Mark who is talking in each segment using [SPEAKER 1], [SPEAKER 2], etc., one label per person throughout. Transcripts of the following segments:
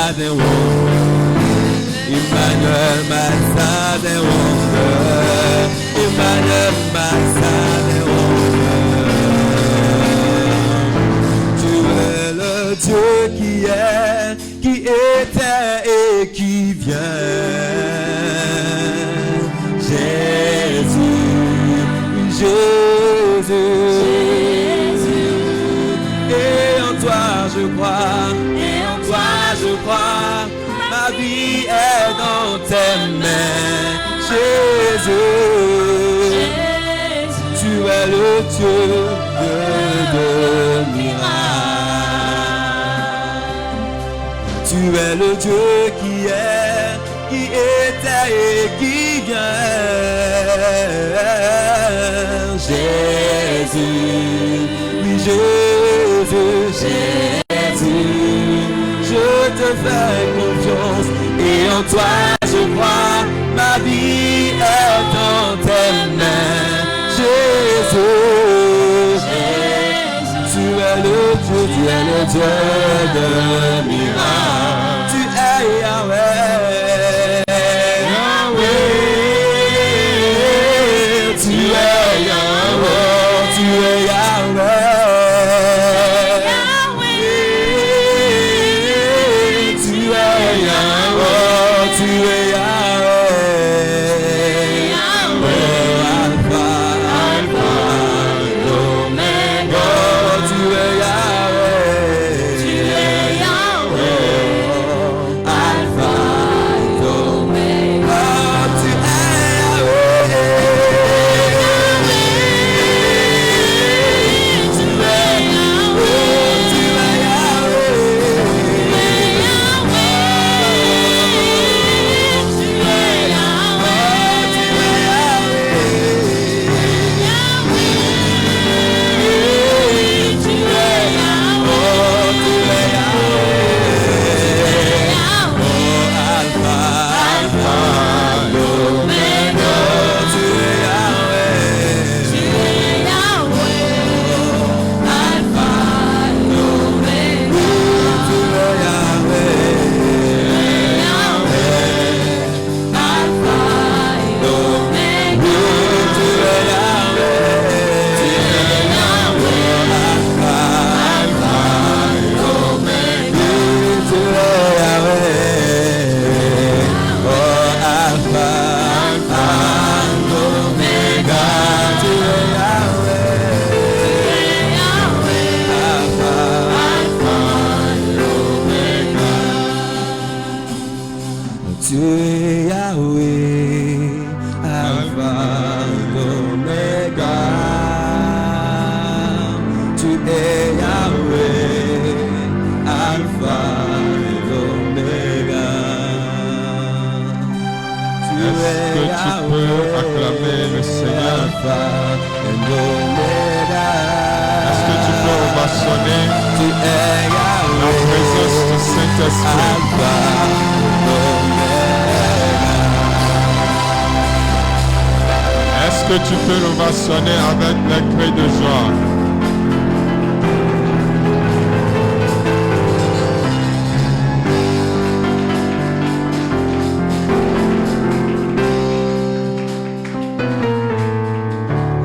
[SPEAKER 1] signs and wonders. Emmanuel, my signs and wonders. Emmanuel, my signs and wonders. Tu es le Dieu qui est, qui était et qui vient. Jésus, Jésus. Et en toi je crois, ma vie est dans tes mains. Jésus, tu es le Dieu de miracles. Tu es le Dieu qui est, qui était et qui vient. Jésus, oui Jésus, Jésus, je te fais confiance et en toi je crois, ma vie est dans tes mains. Jésus, tu es le Dieu de miracles. Tu es Yahweh, Yahweh, tu es Yahweh, tu es Yahweh.
[SPEAKER 2] Est-ce que tu peux l'ovationner avec les cris de joie?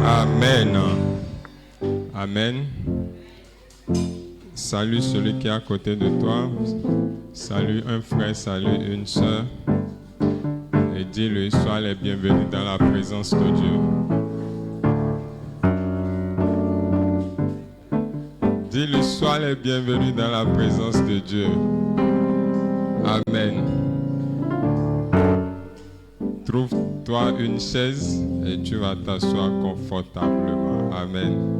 [SPEAKER 2] Amen. Amen. Salue celui qui est à côté de toi. Salue un frère, salue une soeur. Et dis-lui, sois les bienvenus dans la présence de Dieu. Dis-lui, sois les bienvenus dans la présence de Dieu. Amen. Trouve-toi une chaise et tu vas t'asseoir confortablement. Amen.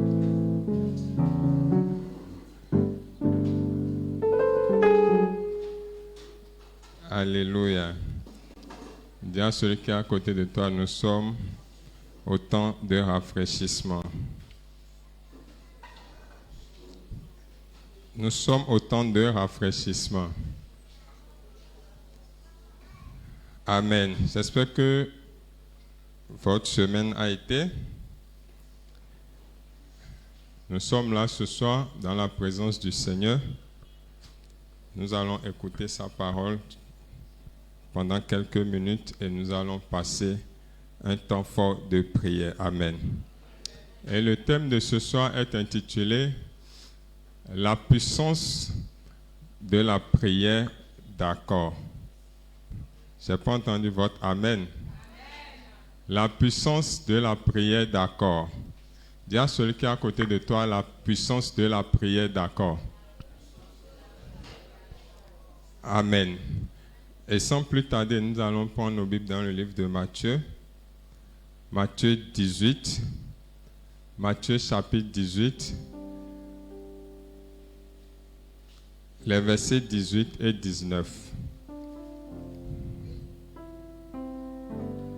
[SPEAKER 2] Alléluia. Dis à celui qui est à côté de toi, nous sommes au temps de rafraîchissement. Nous sommes au temps de rafraîchissement. Amen. J'espère que votre semaine a été. Nous sommes là ce soir dans la présence du Seigneur. Nous allons écouter sa parole pendant quelques minutes et nous allons passer un temps fort de prière. Amen. Et le thème de ce soir est intitulé « La puissance de la prière d'accord ». Je n'ai pas entendu votre Amen. La puissance de la prière d'accord. Dis à celui qui est à côté de toi, la puissance de la prière d'accord. Amen. Et sans plus tarder, nous allons prendre nos Bibles dans le livre de Matthieu. Matthieu 18. Matthieu chapitre 18. Les versets 18 et 19.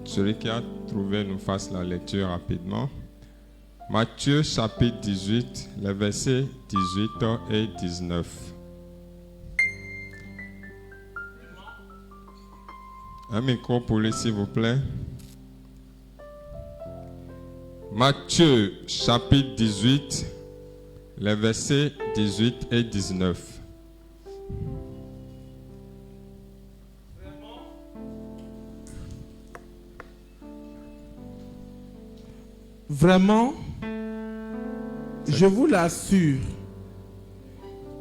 [SPEAKER 2] Celui qui a trouvé nous fasse la lecture rapidement. Matthieu chapitre 18, les versets 18 et 19. Un micro pour lui, s'il vous plaît. Matthieu chapitre 18, les versets 18 et 19.
[SPEAKER 3] Vraiment, je vous l'assure,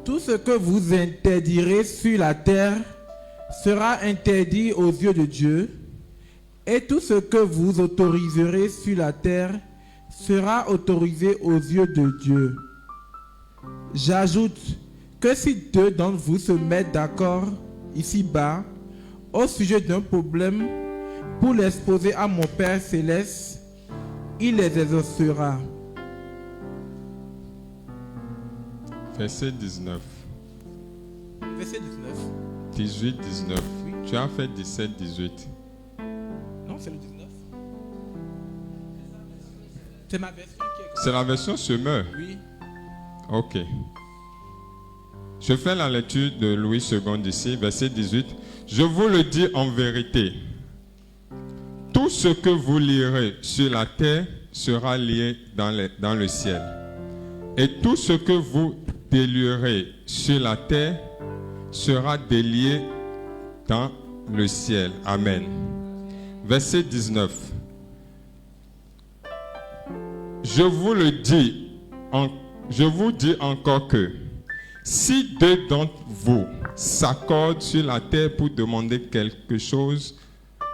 [SPEAKER 3] tout ce que vous interdirez sur la terre sera interdit aux yeux de Dieu, et tout ce que vous autoriserez sur la terre sera autorisé aux yeux de Dieu. J'ajoute que si deux d'entre vous se mettent d'accord ici-bas au sujet d'un problème pour l'exposer à mon Père céleste, il les exaucera.
[SPEAKER 2] Verset 19.
[SPEAKER 3] Verset 19.
[SPEAKER 2] 18, 19.
[SPEAKER 3] Oui.
[SPEAKER 2] Tu as fait 17, 18.
[SPEAKER 3] Non, c'est le 19. C'est ma version qui est...
[SPEAKER 2] C'est la version semeur.
[SPEAKER 3] Oui.
[SPEAKER 2] Ok. Je fais la lecture de Louis II ici, verset 18. Je vous le dis en vérité. Tout ce que vous lirez sur la terre sera lié dans le ciel. Et tout ce que vous délierez sur la terre sera délié dans le ciel. Amen. Verset 19. Je vous dis encore que si deux d'entre vous s'accordent sur la terre pour demander quelque chose,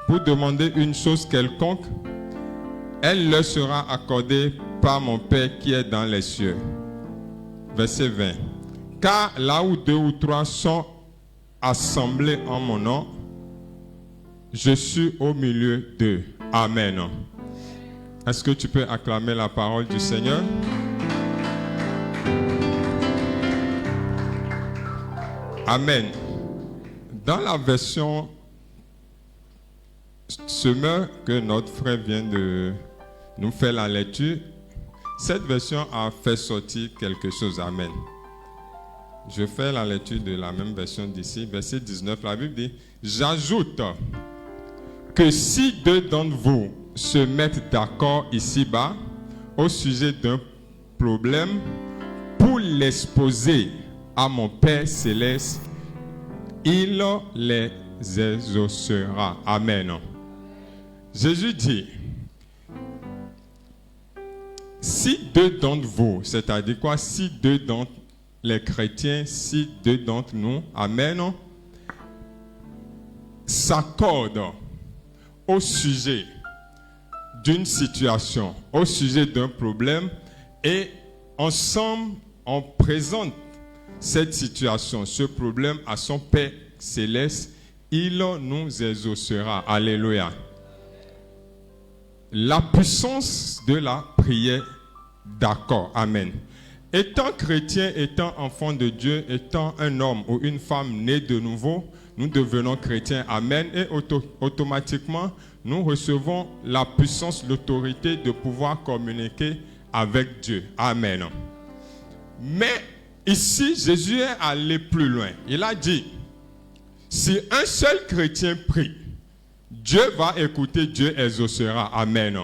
[SPEAKER 2] pour demander une chose quelconque, elle leur sera accordée par mon Père qui est dans les cieux. Verset 20. Car là où deux ou trois sont assemblés en mon nom, je suis au milieu d'eux. Amen. Est-ce que tu peux acclamer la parole du Seigneur? Amen. Dans la version semeur que notre frère vient de nous faire la lecture, cette version a fait sortir quelque chose. Amen. Je fais la lecture de la même version d'ici, verset 19. La Bible dit, j'ajoute que si deux d'entre vous se mettent d'accord ici-bas au sujet d'un problème pour l'exposer à mon Père céleste, il les exaucera. Amen. Jésus dit, si deux d'entre vous, c'est-à-dire quoi? Si deux d'entre les chrétiens, si deux d'entre nous, amen, s'accordent au sujet d'une situation, au sujet d'un problème, et ensemble, on présente cette situation, ce problème à son Père céleste, il nous exaucera. Alléluia. La puissance de la prière d'accord. Amen. Étant chrétien, étant enfant de Dieu, étant un homme ou une femme né de nouveau, nous devenons chrétiens. Amen. Et automatiquement, nous recevons la puissance, l'autorité de pouvoir communiquer avec Dieu. Amen. Mais ici, Jésus est allé plus loin. Il a dit, si un seul chrétien prie, Dieu va écouter, Dieu exaucera. Amen.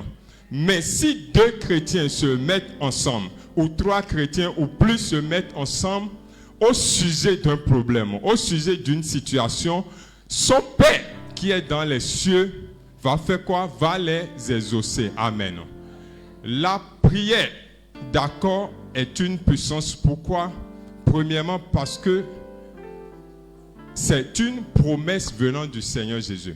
[SPEAKER 2] Mais si deux chrétiens se mettent ensemble, ou trois chrétiens ou plus se mettent ensemble, au sujet d'un problème, au sujet d'une situation, son Père qui est dans les cieux va faire quoi? Va les exaucer. Amen. La prière d'accord est une puissance. Pourquoi? Premièrement, parce que c'est une promesse venant du Seigneur Jésus.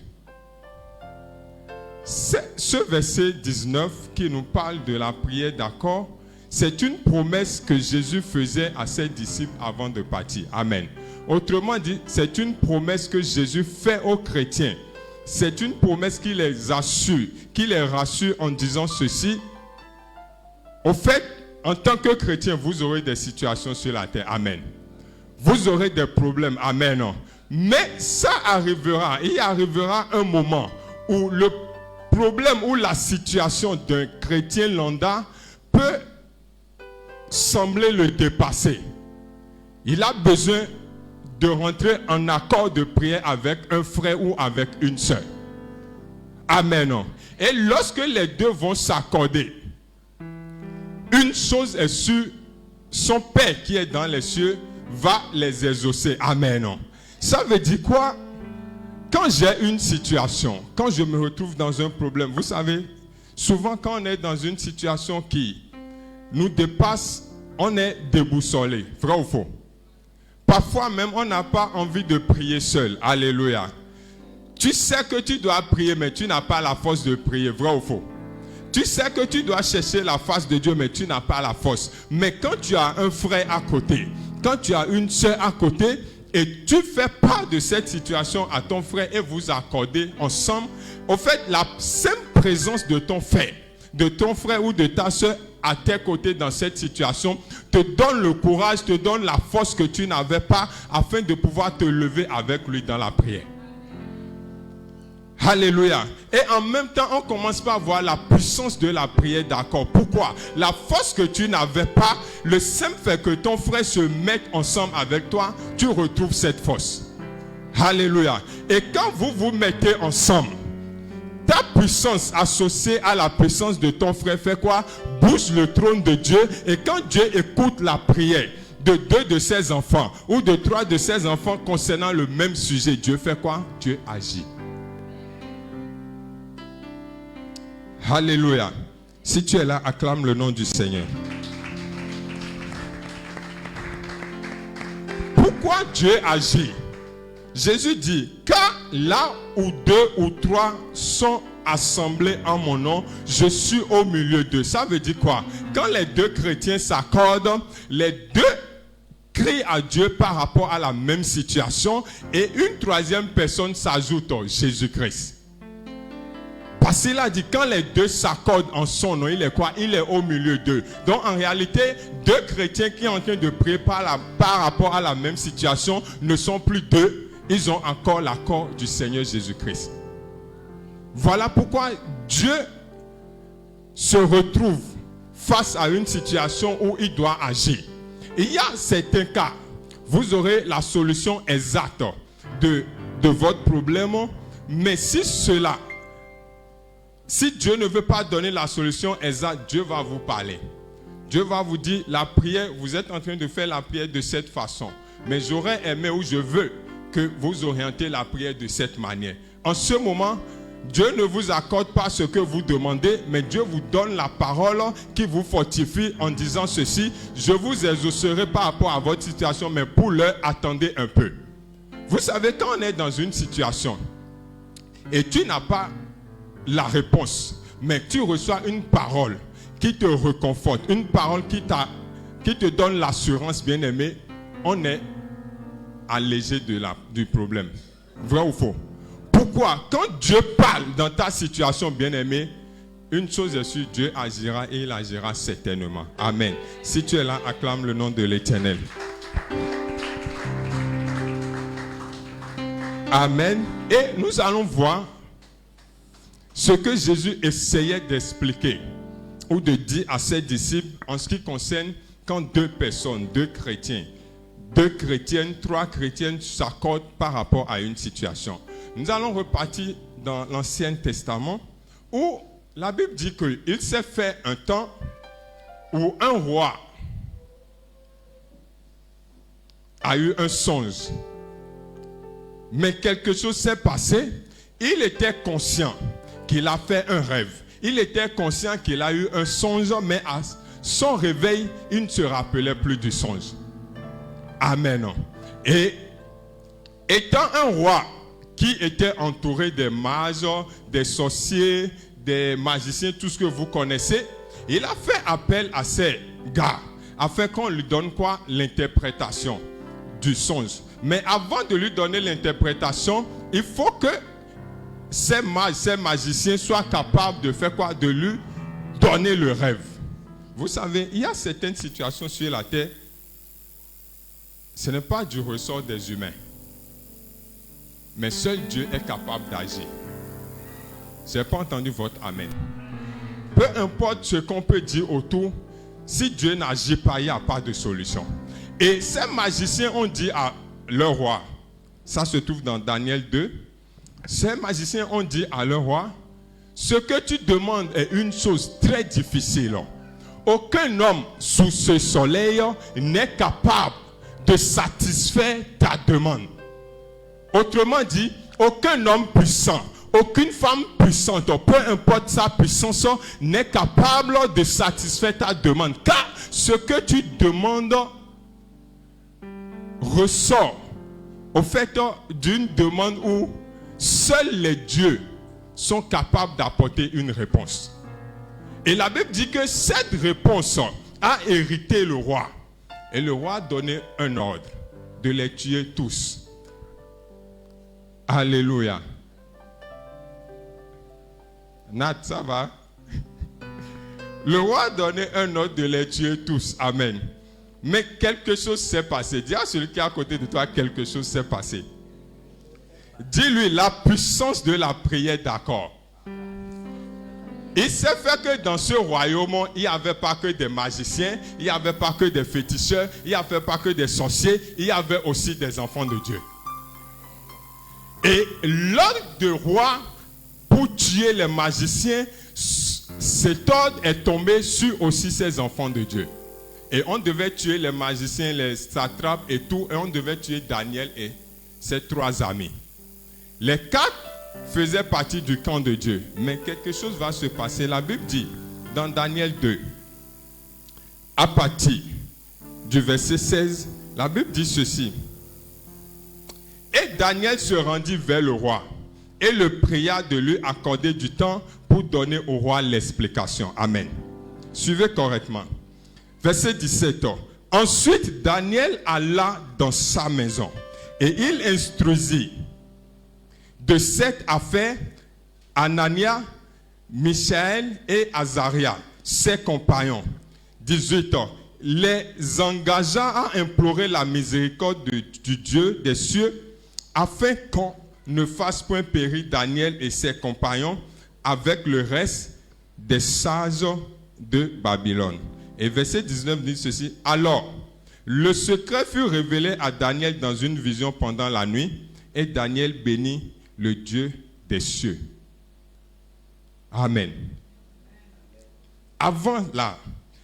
[SPEAKER 2] Ce verset 19 qui nous parle de la prière d'accord, c'est une promesse que Jésus faisait à ses disciples avant de partir. Amen. Autrement dit, c'est une promesse que Jésus fait aux chrétiens. C'est une promesse qui les assure, qui les rassure en disant ceci. Au fait, en tant que chrétien, vous aurez des situations sur la terre. Amen. Vous aurez des problèmes. Amen. Mais ça arrivera. Il arrivera un moment où le problème ou la situation d'un chrétien lambda peut sembler le dépasser. Il a besoin de rentrer en accord de prière avec un frère ou avec une sœur. Amen. Et lorsque les deux vont s'accorder, une chose est sûre, son Père qui est dans les cieux va les exaucer. Amen. Ça veut dire quoi? Quand j'ai une situation, quand je me retrouve dans un problème, vous savez, souvent quand on est dans une situation qui nous dépasse, on est déboussolé. Vrai ou faux? Parfois même, on n'a pas envie de prier seul. Alléluia. Tu sais que tu dois prier, mais tu n'as pas la force de prier. Vrai ou faux? Tu sais que tu dois chercher la face de Dieu, mais tu n'as pas la force. Mais quand tu as un frère à côté, quand tu as une soeur à côté, et tu fais part de cette situation à ton frère et vous accordez ensemble, au fait, la simple présence de ton frère ou de ta soeur à tes côtés dans cette situation te donne le courage, te donne la force que tu n'avais pas afin de pouvoir te lever avec lui dans la prière. Alléluia. Et en même temps, on commence par voir la puissance de la prière d'accord. Pourquoi? La force que tu n'avais pas, le simple fait que ton frère se mette ensemble avec toi, tu retrouves cette force. Alléluia. Et quand vous vous mettez ensemble, ta puissance associée à la puissance de ton frère fait quoi? Bouge le trône de Dieu. Et quand Dieu écoute la prière de 2 de ses enfants ou de 3 de ses enfants concernant le même sujet, Dieu fait quoi? Dieu agit. Alléluia. Si tu es là, acclame le nom du Seigneur. Pourquoi Dieu agit? Jésus dit, car là où 2 ou 3 sont assemblés en mon nom, je suis au milieu d'eux. Ça veut dire quoi? Quand les 2 chrétiens s'accordent, les 2 crient à Dieu par rapport à la même situation et une 3e personne s'ajoute, Jésus-Christ. Parce qu'il a dit, quand les 2 s'accordent en son nom, il est quoi? Il est au milieu d'eux. Donc en réalité, 2 chrétiens qui sont en train de prier par rapport à la même situation ne sont plus 2. Ils ont encore l'accord du Seigneur Jésus-Christ. Voilà pourquoi Dieu se retrouve face à une situation où il doit agir. Il y a certains cas, vous aurez la solution exacte de votre problème, mais si Dieu ne veut pas donner la solution exacte, Dieu va vous parler. Dieu va vous dire, la prière, vous êtes en train de faire la prière de cette façon, mais j'aurais aimé ou je veux que vous orientez la prière de cette manière. En ce moment, Dieu ne vous accorde pas ce que vous demandez, mais Dieu vous donne la parole qui vous fortifie en disant ceci, je vous exaucerai par rapport à votre situation, mais pour l'heure, attendez un peu. Vous savez, quand on est dans une situation et tu n'as pas la réponse, mais tu reçois une parole qui te réconforte, une parole qui te donne l'assurance, bien-aimé, on est allégé du problème. Vrai ou faux? Pourquoi? Quand Dieu parle dans ta situation, bien-aimé, une chose est sûre, Dieu agira et il agira certainement. Amen. Si tu es là, acclame le nom de l'Éternel. Amen. Et nous allons voir ce que Jésus essayait d'expliquer ou de dire à ses disciples en ce qui concerne quand 2 personnes, 2 chrétiens, 2 chrétiennes, 3 chrétiennes s'accordent par rapport à une situation. Nous allons repartir dans l'Ancien Testament où la Bible dit qu'il s'est fait un temps où un roi a eu un songe. Mais quelque chose s'est passé. Il était conscient qu'il a fait un rêve. Il était conscient qu'il a eu un songe, mais à son réveil, il ne se rappelait plus du songe. Amen. Et étant un roi qui était entouré des mages, des sorciers, des magiciens, tout ce que vous connaissez, il a fait appel à ces gars afin qu'on lui donne quoi? L'interprétation du songe. Mais avant de lui donner l'interprétation, il faut que ces mages, ces magiciens soient capables de faire quoi? De lui donner le rêve. Vous savez, il y a certaines situations sur la terre, ce n'est pas du ressort des humains. Mais seul Dieu est capable d'agir. Je n'ai pas entendu votre amen. Peu importe ce qu'on peut dire autour, si Dieu n'agit pas, il n'y a pas de solution. Et ces magiciens ont dit à leur roi, ça se trouve dans Daniel 2, ces magiciens ont dit à leur roi, ce que tu demandes est une chose très difficile. Aucun homme sous ce soleil n'est capable de satisfaire ta demande. Autrement dit, aucun homme puissant, aucune femme puissante, peu importe sa puissance, n'est capable de satisfaire ta demande. Car ce que tu demandes ressort au fait d'une demande où seuls les dieux sont capables d'apporter une réponse. Et la Bible dit que cette réponse a hérité le roi. Et le roi a donné un ordre de les tuer tous. Alléluia. Nat, ça va? Le roi a donné un ordre de les tuer tous. Amen. Mais quelque chose s'est passé. Dis à celui qui est à côté de toi, quelque chose s'est passé. Dis-lui la puissance de la prière d'accord. Il s'est fait que dans ce royaume, il n'y avait pas que des magiciens, il n'y avait pas que des féticheurs, il n'y avait pas que des sorciers, il y avait aussi des enfants de Dieu. Et l'ordre du roi pour tuer les magiciens, cet ordre est tombé sur aussi ces enfants de Dieu. Et on devait tuer les magiciens, les satrapes et tout, et on devait tuer Daniel et ses 3 amis. Les 4 faisaient partie du camp de Dieu. Mais quelque chose va se passer. La Bible dit, dans Daniel 2, à partir du verset 16, la Bible dit ceci. Et Daniel se rendit vers le roi et le pria de lui accorder du temps pour donner au roi l'explication. Amen. Suivez correctement. Verset 17. Ensuite, Daniel alla dans sa maison et il instruisit de cette affaire Anania, Michaël et Azaria, ses compagnons. 18 ans. Les engagea à implorer la miséricorde du Dieu des cieux afin qu'on ne fasse point périr Daniel et ses compagnons avec le reste des sages de Babylone. Et verset 19 dit ceci. Alors, le secret fut révélé à Daniel dans une vision pendant la nuit et Daniel bénit le Dieu des cieux. Amen. Avant là,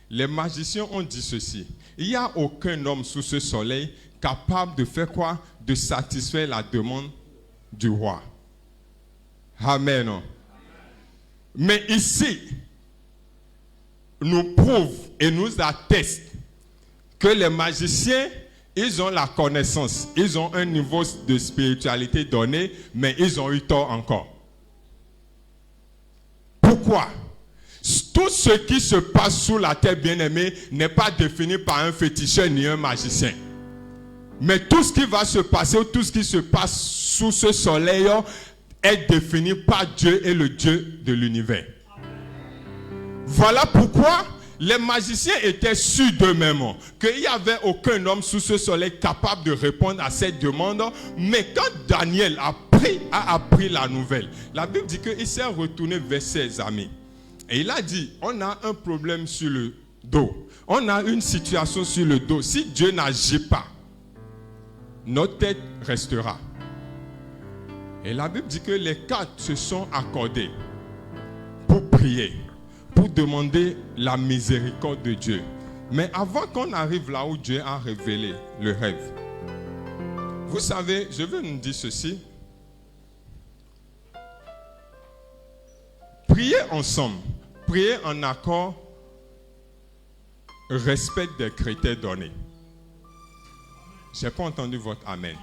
[SPEAKER 2] les magiciens ont dit ceci. Il n'y a aucun homme sous ce soleil capable de faire quoi? De satisfaire la demande du roi. Amen. Mais ici, nous prouve et nous atteste que les magiciens, ils ont la connaissance, ils ont un niveau de spiritualité donné, mais ils ont eu tort encore. Pourquoi? Tout ce qui se passe sous la terre, bien-aimée, n'est pas défini par un féticheur ni un magicien. Mais tout ce qui va se passer, tout ce qui se passe sous ce soleil est défini par Dieu et le Dieu de l'univers. Voilà pourquoi les magiciens étaient sûrs d'eux-mêmes qu'il n'y avait aucun homme sous ce soleil capable de répondre à cette demande. Mais quand Daniel a appris la nouvelle, la Bible dit qu'il s'est retourné vers ses amis. Et il a dit, on a un problème sur le dos. On a une situation sur le dos. Si Dieu n'agit pas, notre tête restera. Et la Bible dit que les 4 se sont accordés pour prier, pour demander la miséricorde de Dieu. Mais avant qu'on arrive là où Dieu a révélé le rêve, Vous savez, je veux nous dire ceci. Prier ensemble, prier en accord, respecte des critères donnés. Je n'ai pas entendu votre amen.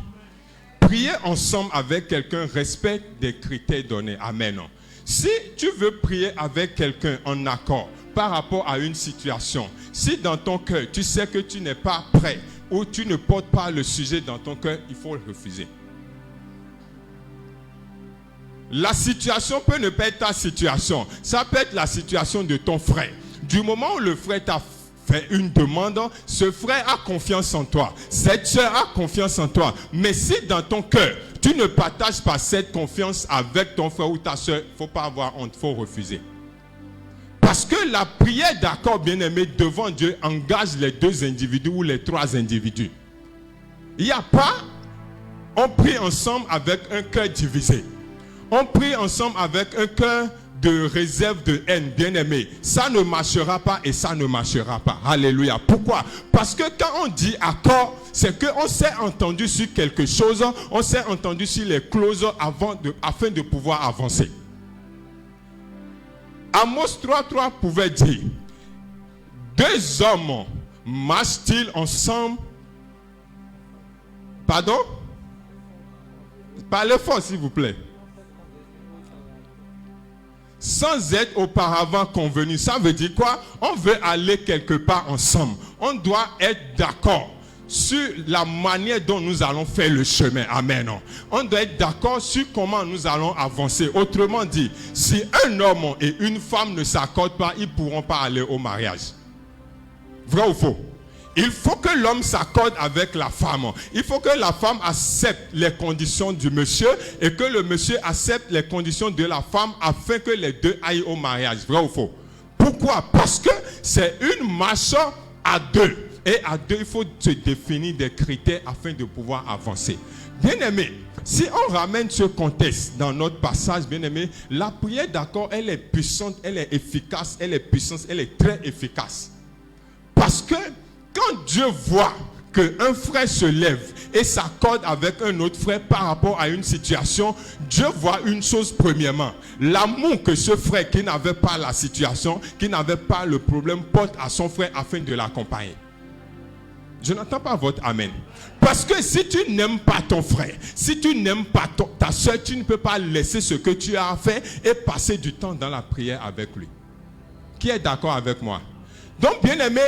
[SPEAKER 2] Prier ensemble avec quelqu'un respecte des critères donnés. Amen. Si tu veux prier avec quelqu'un en accord par rapport à une situation, si dans ton cœur tu sais que tu n'es pas prêt ou tu ne portes pas le sujet dans ton cœur, il faut le refuser. La situation peut ne pas être ta situation. Ça peut être la situation de ton frère. Du moment où le frère t'a fait une demande, ce frère a confiance en toi. Cette soeur a confiance en toi. Mais si dans ton cœur, tu ne partages pas cette confiance avec ton frère ou ta soeur, il ne faut pas avoir honte, il faut refuser. Parce que la prière d'accord, bien-aimé, devant Dieu engage les deux individus ou les trois individus. Il n'y a pas, on prie ensemble avec un cœur divisé. On prie ensemble avec un cœur de réserve de haine, bien-aimé. Ça ne marchera pas et ça ne marchera pas. Alléluia. Pourquoi? Parce que quand on dit accord, c'est qu'on s'est entendu sur quelque chose, on s'est entendu sur les clauses afin de pouvoir avancer. Amos 3.3 pouvait dire, deux hommes marchent-ils ensemble? Pardon? Parlez fort s'il vous plaît. Sans être auparavant convenu. Ça veut dire quoi? On veut aller quelque part ensemble. On doit être d'accord sur la manière dont nous allons faire le chemin. Amen. On doit être d'accord sur comment nous allons avancer. Autrement dit, si un homme et une femme ne s'accordent pas, ils ne pourront pas aller au mariage. Vrai ou faux? Il faut que l'homme s'accorde avec la femme. Il faut que la femme accepte les conditions du monsieur et que le monsieur accepte les conditions de la femme afin que les deux aillent au mariage. Vrai ou faux? Pourquoi? Parce que c'est une marche à deux. Et à deux, il faut se définir des critères afin de pouvoir avancer. Bien-aimé, si on ramène ce contexte dans notre passage, bien-aimé, la prière d'accord, elle est puissante, elle est efficace, elle est puissante, elle est très efficace. Parce que quand Dieu voit qu'un frère se lève et s'accorde avec un autre frère par rapport à une situation, Dieu voit une chose premièrement. L'amour que ce frère qui n'avait pas la situation, qui n'avait pas le problème, porte à son frère afin de l'accompagner. Je n'entends pas votre amen. Parce que si tu n'aimes pas ton frère, si tu n'aimes pas ta soeur, tu ne peux pas laisser ce que tu as fait et passer du temps dans la prière avec lui. Qui est d'accord avec moi? Donc, bien aimé,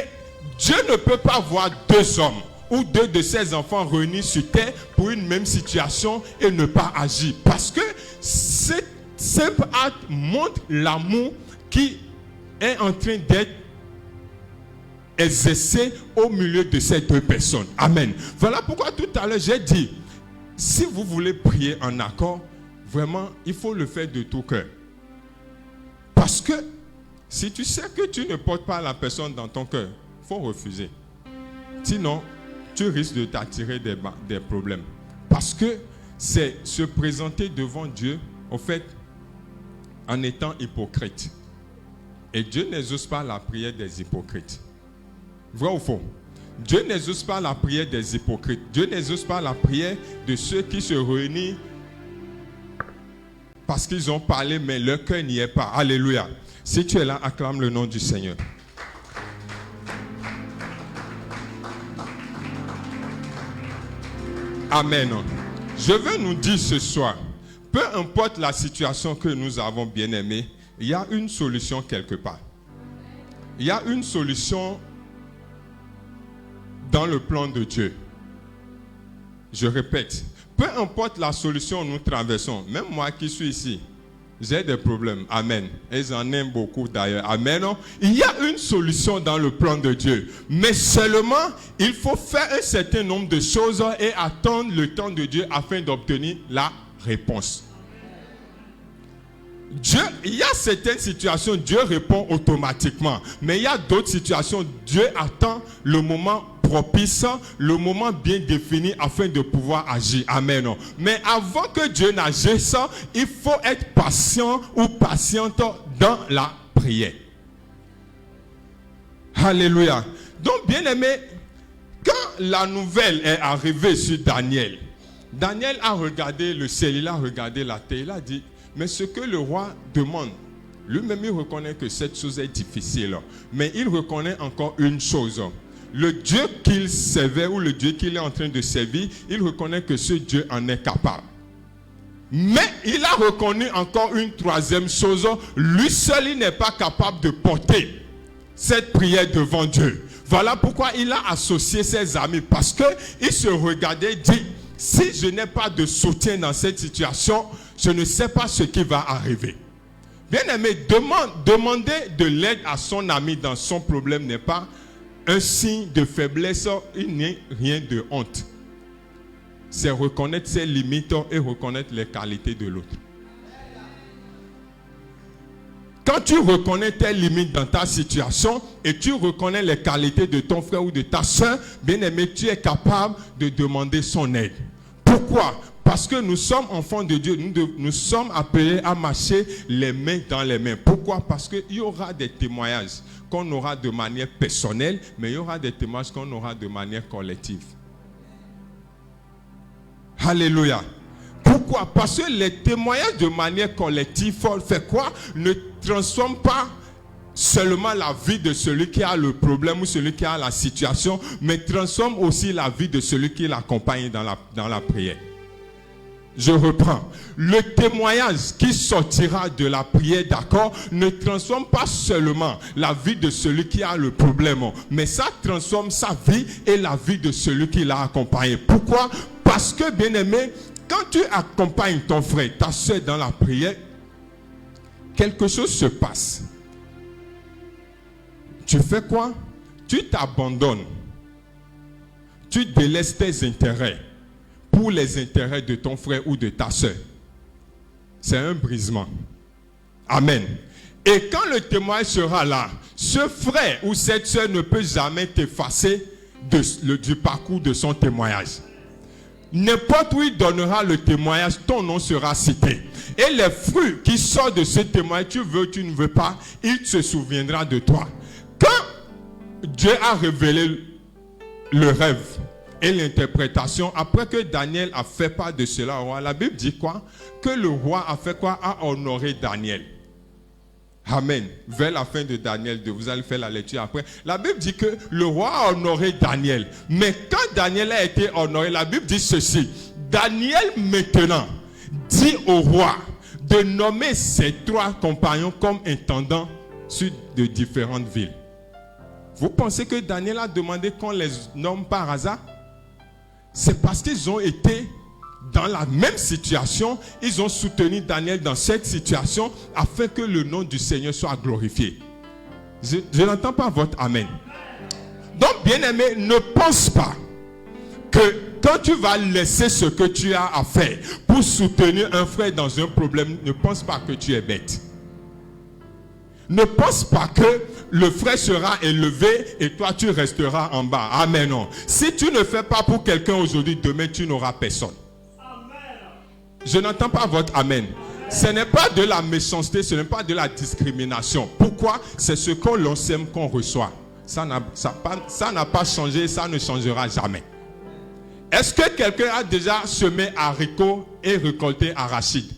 [SPEAKER 2] Dieu ne peut pas voir deux hommes ou deux de ses enfants réunis sur terre pour une même situation et ne pas agir. Parce que ce simple acte montre l'amour qui est en train d'être exercé au milieu de ces deux personnes. Amen. Voilà pourquoi tout à l'heure j'ai dit, si vous voulez prier en accord, vraiment, il faut le faire de tout cœur. Parce que si tu sais que tu ne portes pas la personne dans ton cœur, il faut refuser. Sinon, tu risques de t'attirer des problèmes. Parce que c'est se présenter devant Dieu, au fait, en étant hypocrite. Et Dieu n'exauce pas la prière des hypocrites. Vrai ou faux? Dieu n'exauce pas la prière des hypocrites. Dieu n'exauce pas la prière de ceux qui se réunissent parce qu'ils ont parlé, mais leur cœur n'y est pas. Alléluia. Si tu es là, acclame le nom du Seigneur. Amen. Je veux nous dire ce soir, peu importe la situation que nous avons, bien aimé, il y a une solution quelque part. Il y a une solution dans le plan de Dieu. Je répète, peu importe la solution que nous traversons, même moi qui suis ici, j'ai des problèmes. Amen. Et j'en ai beaucoup d'ailleurs. Amen. Il y a une solution dans le plan de Dieu. Mais seulement, il faut faire un certain nombre de choses et attendre le temps de Dieu afin d'obtenir la réponse. Dieu, il y a certaines situations, Dieu répond automatiquement. Mais il y a d'autres situations, Dieu attend le moment propice, le moment bien défini afin de pouvoir agir. Amen. Mais avant que Dieu n'agisse, il faut être patient ou patiente dans la prière. Alléluia. Donc, bien aimé, quand la nouvelle est arrivée sur Daniel, Daniel a regardé le ciel, il a regardé la terre, il a dit, mais ce que le roi demande, lui-même il reconnaît que cette chose est difficile, mais il reconnaît encore une chose. Le Dieu qu'il servait ou le Dieu qu'il est en train de servir, il reconnaît que ce Dieu en est capable. Mais il a reconnu encore une troisième chose, lui seul il n'est pas capable de porter cette prière devant Dieu. Voilà pourquoi il a associé ses amis, parce qu'il se regardait et dit, si je n'ai pas de soutien dans cette situation, je ne sais pas ce qui va arriver. Bien-aimé, demander de l'aide à son ami dans son problème n'est pas un signe de faiblesse, il n'est rien de honte. C'est reconnaître ses limites et reconnaître les qualités de l'autre. Quand tu reconnais tes limites dans ta situation et tu reconnais les qualités de ton frère ou de ta soeur, bien-aimé, tu es capable de demander son aide. Pourquoi? Parce que nous sommes enfants de Dieu, nous sommes appelés à marcher les mains dans les mains. Pourquoi? Parce qu'il y aura des témoignages qu'on aura de manière personnelle, mais il y aura des témoignages qu'on aura de manière collective. Alléluia. Pourquoi? Parce que les témoignages de manière collective, fait quoi? Ne transforment pas seulement la vie de celui qui a le problème ou celui qui a la situation, mais transforment aussi la vie de celui qui l'accompagne dans la prière. Je reprends. Le témoignage qui sortira de la prière, d'accord, ne transforme pas seulement la vie de celui qui a le problème, mais ça transforme sa vie et la vie de celui qui l'a accompagné. Pourquoi? Parce que, bien-aimé, quand tu accompagnes ton frère, ta soeur dans la prière, quelque chose se passe. Tu fais quoi? Tu t'abandonnes. Tu délaisses tes intérêts pour les intérêts de ton frère ou de ta soeur. C'est un brisement. Amen. Et quand le témoin sera là, ce frère ou cette soeur ne peut jamais t'effacer du parcours de son témoignage. N'importe où il donnera le témoignage, ton nom sera cité. Et les fruits qui sortent de ce témoignage, tu veux, tu ne veux pas, il se souviendra de toi. Quand Dieu a révélé le rêve et l'interprétation, après que Daniel a fait part de cela au roi, la Bible dit quoi? Que le roi a fait quoi? A honoré Daniel. Amen. Vers la fin de Daniel 2, vous allez faire la lecture après. La Bible dit que le roi a honoré Daniel. Mais quand Daniel a été honoré, la Bible dit ceci. Daniel maintenant dit au roi de nommer ses 3 compagnons comme intendants sur de différentes villes. Vous pensez que Daniel a demandé qu'on les nomme par hasard? C'est parce qu'ils ont été dans la même situation, ils ont soutenu Daniel dans cette situation afin que le nom du Seigneur soit glorifié. Je n'entends pas votre amen. Donc, bien-aimé, ne pense pas que quand tu vas laisser ce que tu as à faire pour soutenir un frère dans un problème, ne pense pas que tu es bête. Ne pense pas que le frère sera élevé et toi tu resteras en bas. Amen. Non. Si tu ne fais pas pour quelqu'un aujourd'hui, demain tu n'auras personne. Je n'entends pas votre amen. Ce n'est pas de la méchanceté, ce n'est pas de la discrimination. Pourquoi? C'est ce qu'on l'on sème qu'on reçoit. Ça n'a pas changé et ça ne changera jamais. Est-ce que quelqu'un a déjà semé haricots et récolté arachides?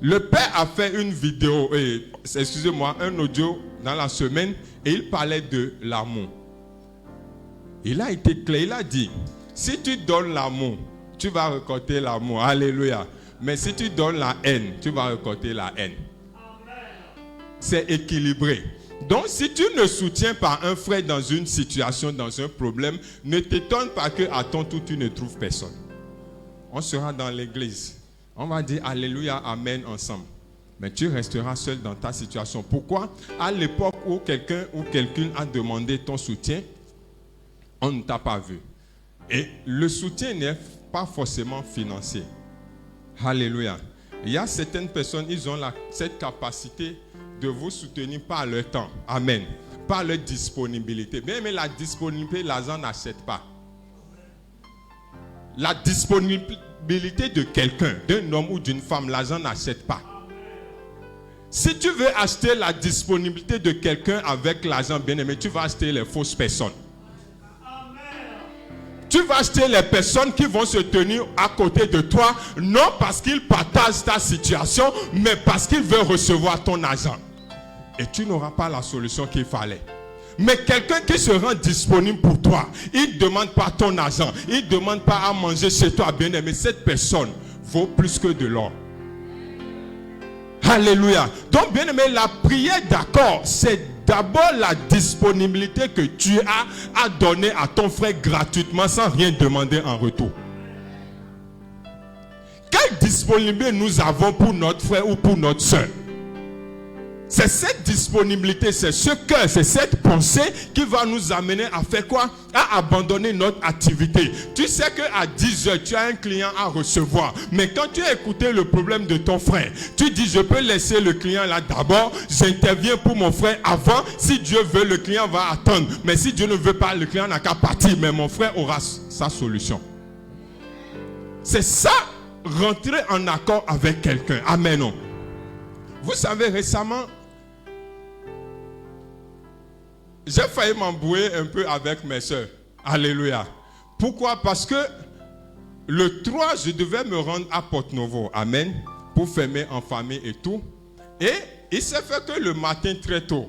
[SPEAKER 2] Le père a fait une vidéo, excusez-moi, un audio dans la semaine et il parlait de l'amour. Il a été clair, il a dit, si tu donnes l'amour, tu vas récolter l'amour. Alléluia. Mais si tu donnes la haine, tu vas récolter la haine. C'est équilibré. Donc, si tu ne soutiens pas un frère dans une situation, dans un problème, ne t'étonne pas qu'à ton tour, tu ne trouves personne. On sera dans l'église. On va dire Alléluia, Amen ensemble. Mais tu resteras seul dans ta situation. Pourquoi? À l'époque où quelqu'un ou quelqu'une a demandé ton soutien, on ne t'a pas vu. Et le soutien n'est pas forcément financier. Alléluia. Il y a certaines personnes, ils ont cette capacité de vous soutenir par leur temps. Amen. Par leur disponibilité. Bien, mais la disponibilité, l'argent n'achète pas. La disponibilité de quelqu'un, d'un homme ou d'une femme, l'argent n'achète pas. Si tu veux acheter la disponibilité de quelqu'un avec l'argent, bien aimé, tu vas acheter les fausses personnes. Tu vas acheter les personnes qui vont se tenir à côté de toi, non parce qu'ils partagent ta situation, mais parce qu'ils veulent recevoir ton argent. Et tu n'auras pas la solution qu'il fallait. Mais quelqu'un qui se rend disponible pour toi, il ne demande pas ton argent, il ne demande pas à manger chez toi, bien aimé. Cette personne vaut plus que de l'or. Alléluia. Donc, bien aimé, la prière d'accord, c'est d'abord la disponibilité que tu as à donner à ton frère gratuitement sans rien demander en retour. Quelle disponibilité nous avons pour notre frère ou pour notre soeur? C'est cette disponibilité, c'est ce cœur, c'est cette pensée qui va nous amener à faire quoi? À abandonner notre activité. Tu sais qu'à 10 heures, tu as un client à recevoir. Mais quand tu as écouté le problème de ton frère, tu dis, je peux laisser le client là d'abord, j'interviens pour mon frère avant. Si Dieu veut, le client va attendre. Mais si Dieu ne veut pas, le client n'a qu'à partir. Mais mon frère aura sa solution. C'est ça, rentrer en accord avec quelqu'un. Amen. Non? Vous savez, récemment, j'ai failli m'embrouiller un peu avec mes soeurs. Alléluia. Pourquoi? Parce que le 3, je devais me rendre à Porte-Novo. Amen. Pour fermer en famille et tout. Et il s'est fait que le matin très tôt,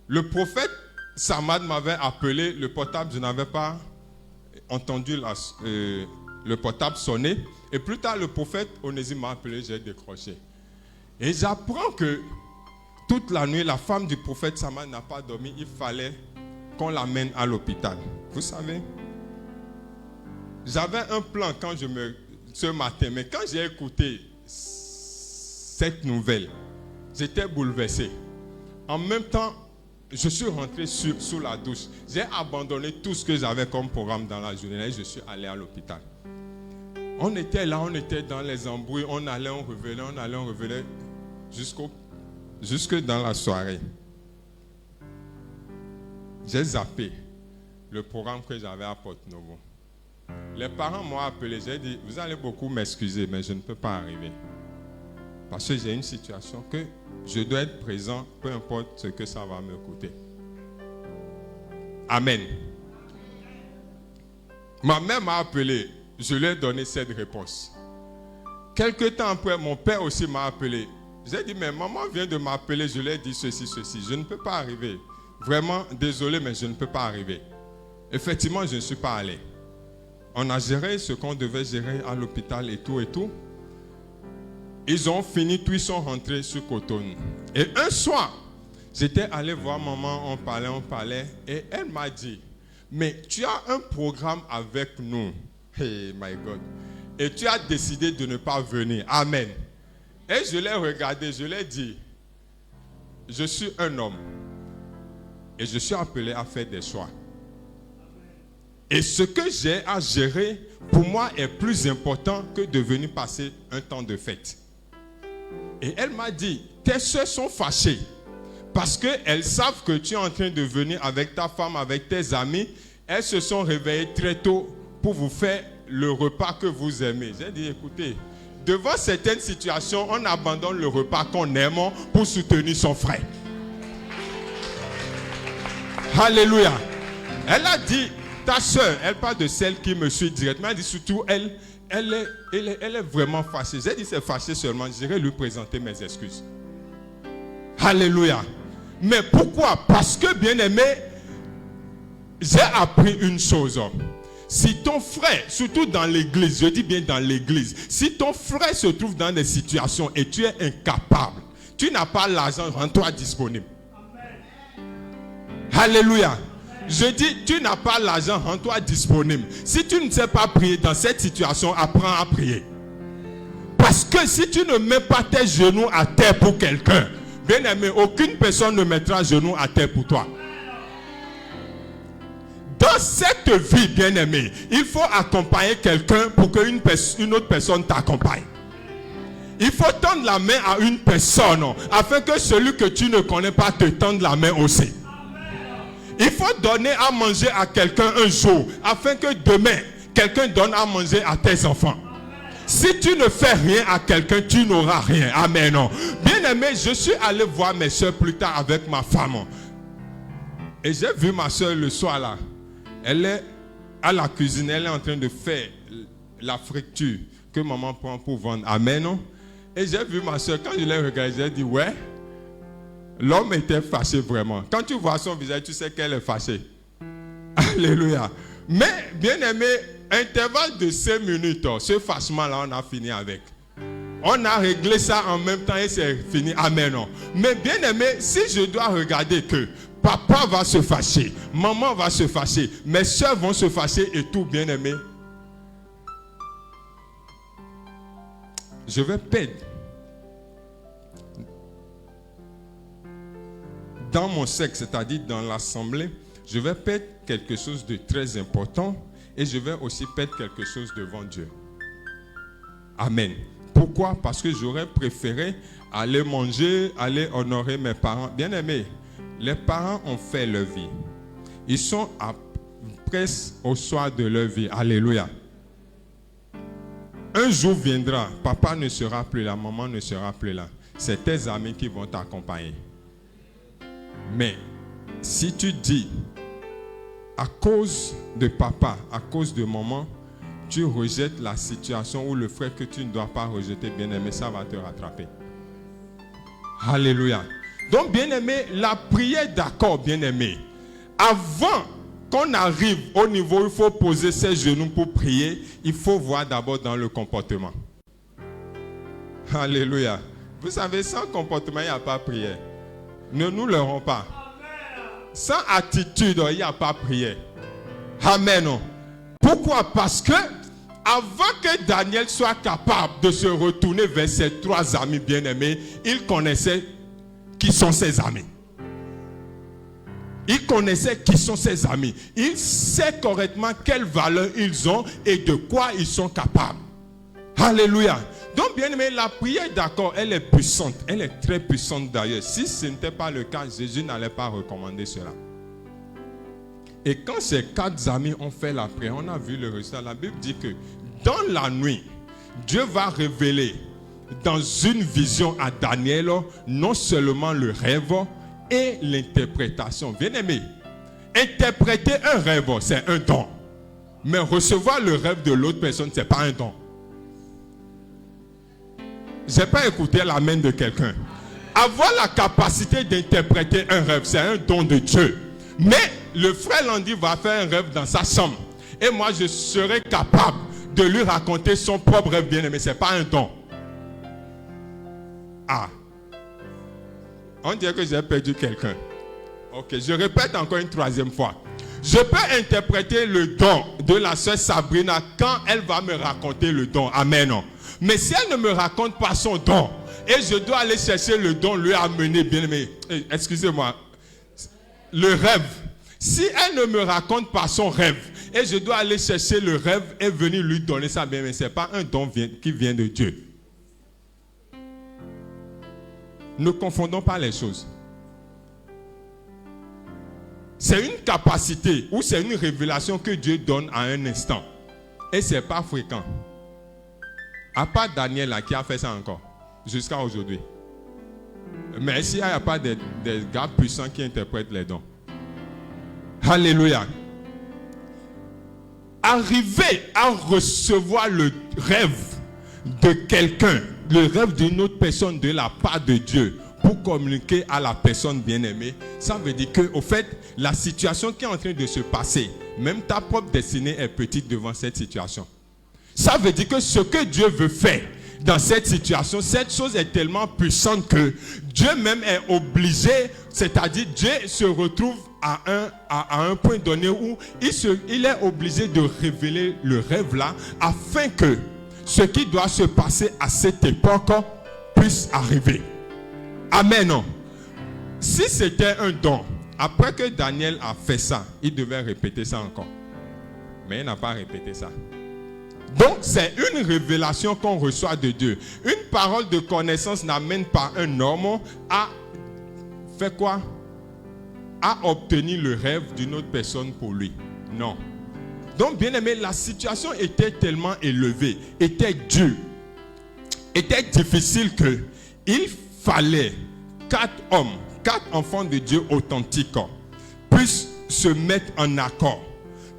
[SPEAKER 2] le prophète Samad m'avait appelé. Le portable, je n'avais pas entendu le portable sonner. Et plus tard, le prophète Onésime m'a appelé, j'ai décroché. Et j'apprends que toute la nuit, la femme du prophète Samad n'a pas dormi. Il fallait qu'on l'amène à l'hôpital. Vous savez, j'avais un plan ce matin, mais quand j'ai écouté cette nouvelle, j'étais bouleversé. En même temps, je suis rentré sous la douche. J'ai abandonné tout ce que j'avais comme programme dans la journée et je suis allé à l'hôpital. On était là, on était dans les embrouilles, on allait, on revenait, jusque dans la soirée. J'ai zappé le programme que j'avais à Porte-Novo. Les parents m'ont appelé, j'ai dit, vous allez beaucoup m'excuser, mais je ne peux pas arriver. Parce que j'ai une situation que je dois être présent, peu importe ce que ça va me coûter. Amen. Ma mère m'a appelé. Je lui ai donné cette réponse. Quelque temps après, mon père aussi m'a appelé. J'ai dit, mais maman vient de m'appeler, je lui ai dit ceci. Je ne peux pas arriver. Vraiment, désolé, mais je ne peux pas arriver. Effectivement, je ne suis pas allé. On a géré ce qu'on devait gérer à l'hôpital et tout. Ils ont fini, tout, ils sont rentrés sur Cotonou. Et un soir, j'étais allé voir maman, on parlait, et elle m'a dit, mais tu as un programme avec nous. Hey, my God. Et tu as décidé de ne pas venir. Amen. Et je l'ai regardé, je l'ai dit, je suis un homme. Et je suis appelé à faire des choix. Et ce que j'ai à gérer, pour moi, est plus important que de venir passer un temps de fête. Et elle m'a dit, tes soeurs sont fâchées. Parce qu'elles savent que tu es en train de venir avec ta femme, avec tes amis. Elles se sont réveillées très tôt pour vous faire le repas que vous aimez. J'ai dit, écoutez, devant certaines situations, on abandonne le repas qu'on aime pour soutenir son frère. Alléluia. Elle a dit, ta soeur, elle parle de celle qui me suit directement. Elle dit surtout, elle est vraiment fâchée. J'ai dit, c'est fâché seulement. J'irai lui présenter mes excuses. Alléluia. Mais pourquoi? Parce que, bien aimé, j'ai appris une chose. Si ton frère, surtout dans l'église, je dis bien dans l'église, si ton frère se trouve dans des situations et tu es incapable, tu n'as pas l'argent, rends-toi disponible. Alléluia. Je dis, tu n'as pas l'argent, rends-toi disponible. Si tu ne sais pas prier dans cette situation, apprends à prier. Parce que si tu ne mets pas tes genoux à terre pour quelqu'un, bien aimé, aucune personne ne mettra genoux à terre pour toi. Dans cette vie, bien aimé, il faut accompagner quelqu'un pour qu'une autre personne t'accompagne. Il faut tendre la main à une personne afin que celui que tu ne connais pas te tende la main aussi. Il faut donner à manger à quelqu'un un jour afin que demain, quelqu'un donne à manger à tes enfants. Si tu ne fais rien à quelqu'un, tu n'auras rien. Amen. Bien aimé, je suis allé voir mes soeurs plus tard avec ma femme. Et j'ai vu ma soeur le soir là. Elle est à la cuisine, elle est en train de faire la friture que maman prend pour vendre. Amen, non? Et j'ai vu ma soeur, quand je l'ai regardée, j'ai dit, ouais, l'homme était fâché vraiment. Quand tu vois son visage, tu sais qu'elle est fâchée. Alléluia. Mais, bien aimé, intervalle de 5 minutes, ce fâchement-là, on a fini avec. On a réglé ça en même temps et c'est fini. Amen. Non. Mais bien aimé, si je dois regarder que papa va se fâcher, maman va se fâcher, mes soeurs vont se fâcher et tout, bien aimé, je vais perdre. Dans mon sexe, c'est-à-dire dans l'assemblée, je vais perdre quelque chose de très important et je vais aussi perdre quelque chose devant Dieu. Amen. Pourquoi? Parce que j'aurais préféré aller manger, aller honorer mes parents. Bien aimés, les parents ont fait leur vie. Ils sont presque au soir de leur vie. Alléluia. Un jour viendra, papa ne sera plus là, maman ne sera plus là. C'est tes amis qui vont t'accompagner. Mais si tu dis, à cause de papa, à cause de maman, tu rejettes la situation ou le frère que tu ne dois pas rejeter, bien-aimé, ça va te rattraper. Alléluia. Donc, bien-aimé, la prière d'accord, bien-aimé, avant qu'on arrive au niveau où il faut poser ses genoux pour prier, il faut voir d'abord dans le comportement. Alléluia. Vous savez, sans comportement, il n'y a pas prière. Ne nous leurrons pas. Sans attitude, il n'y a pas prière. Amen. Pourquoi? Parce que avant que Daniel soit capable de se retourner vers ses 3 amis bien-aimés, il connaissait qui sont ses amis. Il connaissait qui sont ses amis. Il sait correctement quelles valeurs ils ont et de quoi ils sont capables. Alléluia. Donc, bien aimé, la prière, d'accord, elle est puissante. Elle est très puissante d'ailleurs. Si ce n'était pas le cas, Jésus n'allait pas recommander cela. Et quand ces 4 amis ont fait la prière, on a vu le résultat. La Bible dit que dans la nuit, Dieu va révéler dans une vision à Daniel non seulement le rêve et l'interprétation. Bien aimé, interpréter un rêve, c'est un don. Mais recevoir le rêve de l'autre personne, ce n'est pas un don. Je n'ai pas écouté l'amen de quelqu'un. Avoir la capacité d'interpréter un rêve, c'est un don de Dieu. Mais le frère Landy va faire un rêve dans sa chambre. Et moi, je serai capable de lui raconter son propre rêve bien aimé. Ce n'est pas un don. Ah. On dirait que j'ai perdu quelqu'un. Ok, je répète encore une 3e fois. Je peux interpréter le don de la sœur Sabrina quand elle va me raconter le don. Amen. Mais si elle ne me raconte pas son don, et je dois aller chercher le don, lui amener, bien aimé, excusez-moi, le rêve. Si elle ne me raconte pas son rêve, et je dois aller chercher le rêve et venir lui donner ça, bien aimé, ce n'est pas un don qui vient de Dieu. Ne confondons pas les choses. C'est une capacité ou c'est une révélation que Dieu donne à un instant. Et ce n'est pas fréquent. À part Daniel là, qui a fait ça encore, jusqu'à aujourd'hui. Mais s'il n'y a pas des gars puissants qui interprètent les dons. Alléluia. Arriver à recevoir le rêve de quelqu'un, le rêve d'une autre personne de la part de Dieu pour communiquer à la personne bien-aimée, ça veut dire que, au fait, la situation qui est en train de se passer, même ta propre destinée est petite devant cette situation. Ça veut dire que ce que Dieu veut faire dans cette situation, cette chose est tellement puissante que Dieu même est obligé, c'est-à-dire Dieu se retrouve à un point donné où il est obligé de révéler le rêve là afin que ce qui doit se passer à cette époque puisse arriver. Amen. Si c'était un don, après que Daniel a fait ça, il devait répéter ça encore. Mais il n'a pas répété ça. Donc, c'est une révélation qu'on reçoit de Dieu. Une parole de connaissance n'amène pas un homme à faire quoi? À obtenir le rêve d'une autre personne pour lui. Non. Donc, bien aimé, la situation était tellement élevée, était dure, était difficile que il fallait 4 hommes, 4 enfants de Dieu authentiques puissent se mettre en accord,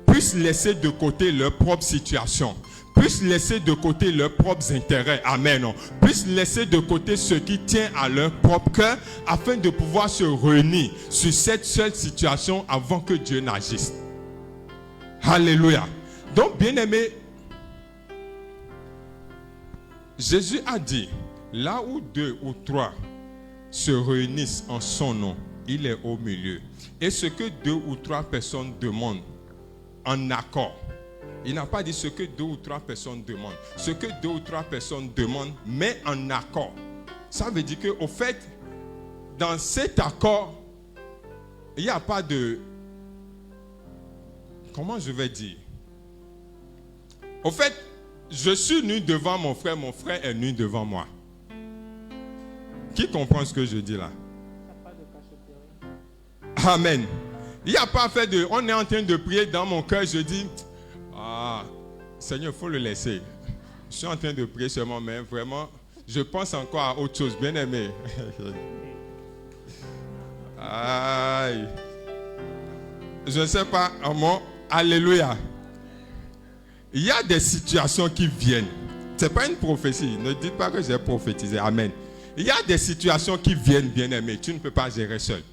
[SPEAKER 2] puissent laisser de côté leur propre situation, puissent laisser de côté leurs propres intérêts, amen, puissent laisser de côté ce qui tient à leur propre cœur, afin de pouvoir se réunir sur cette seule situation avant que Dieu n'agisse. Alléluia. Donc, bien-aimés, Jésus a dit, là où 2 ou 3 se réunissent en son nom, il est au milieu. Et ce que 2 ou 3 personnes demandent en accord, il n'a pas dit ce que 2 ou 3 personnes demandent. Ce que 2 ou 3 personnes demandent, mais en accord. Ça veut dire qu'au fait, dans cet accord, il n'y a pas de... Comment je vais dire? Au fait, je suis nu devant mon frère est nu devant moi. Qui comprend ce que je dis là? Amen. Il n'y a pas fait de... On est en train de prier dans mon cœur, je dis... Ah, Seigneur, il faut le laisser. Je suis en train de prier seulement, mais vraiment, je pense encore à autre chose, bien aimé. Aïe. Je ne sais pas, alléluia. Il y a des situations qui viennent. Ce n'est pas une prophétie. Ne dites pas que j'ai prophétisé. Amen. Il y a des situations qui viennent, bien aimé. Tu ne peux pas gérer seul.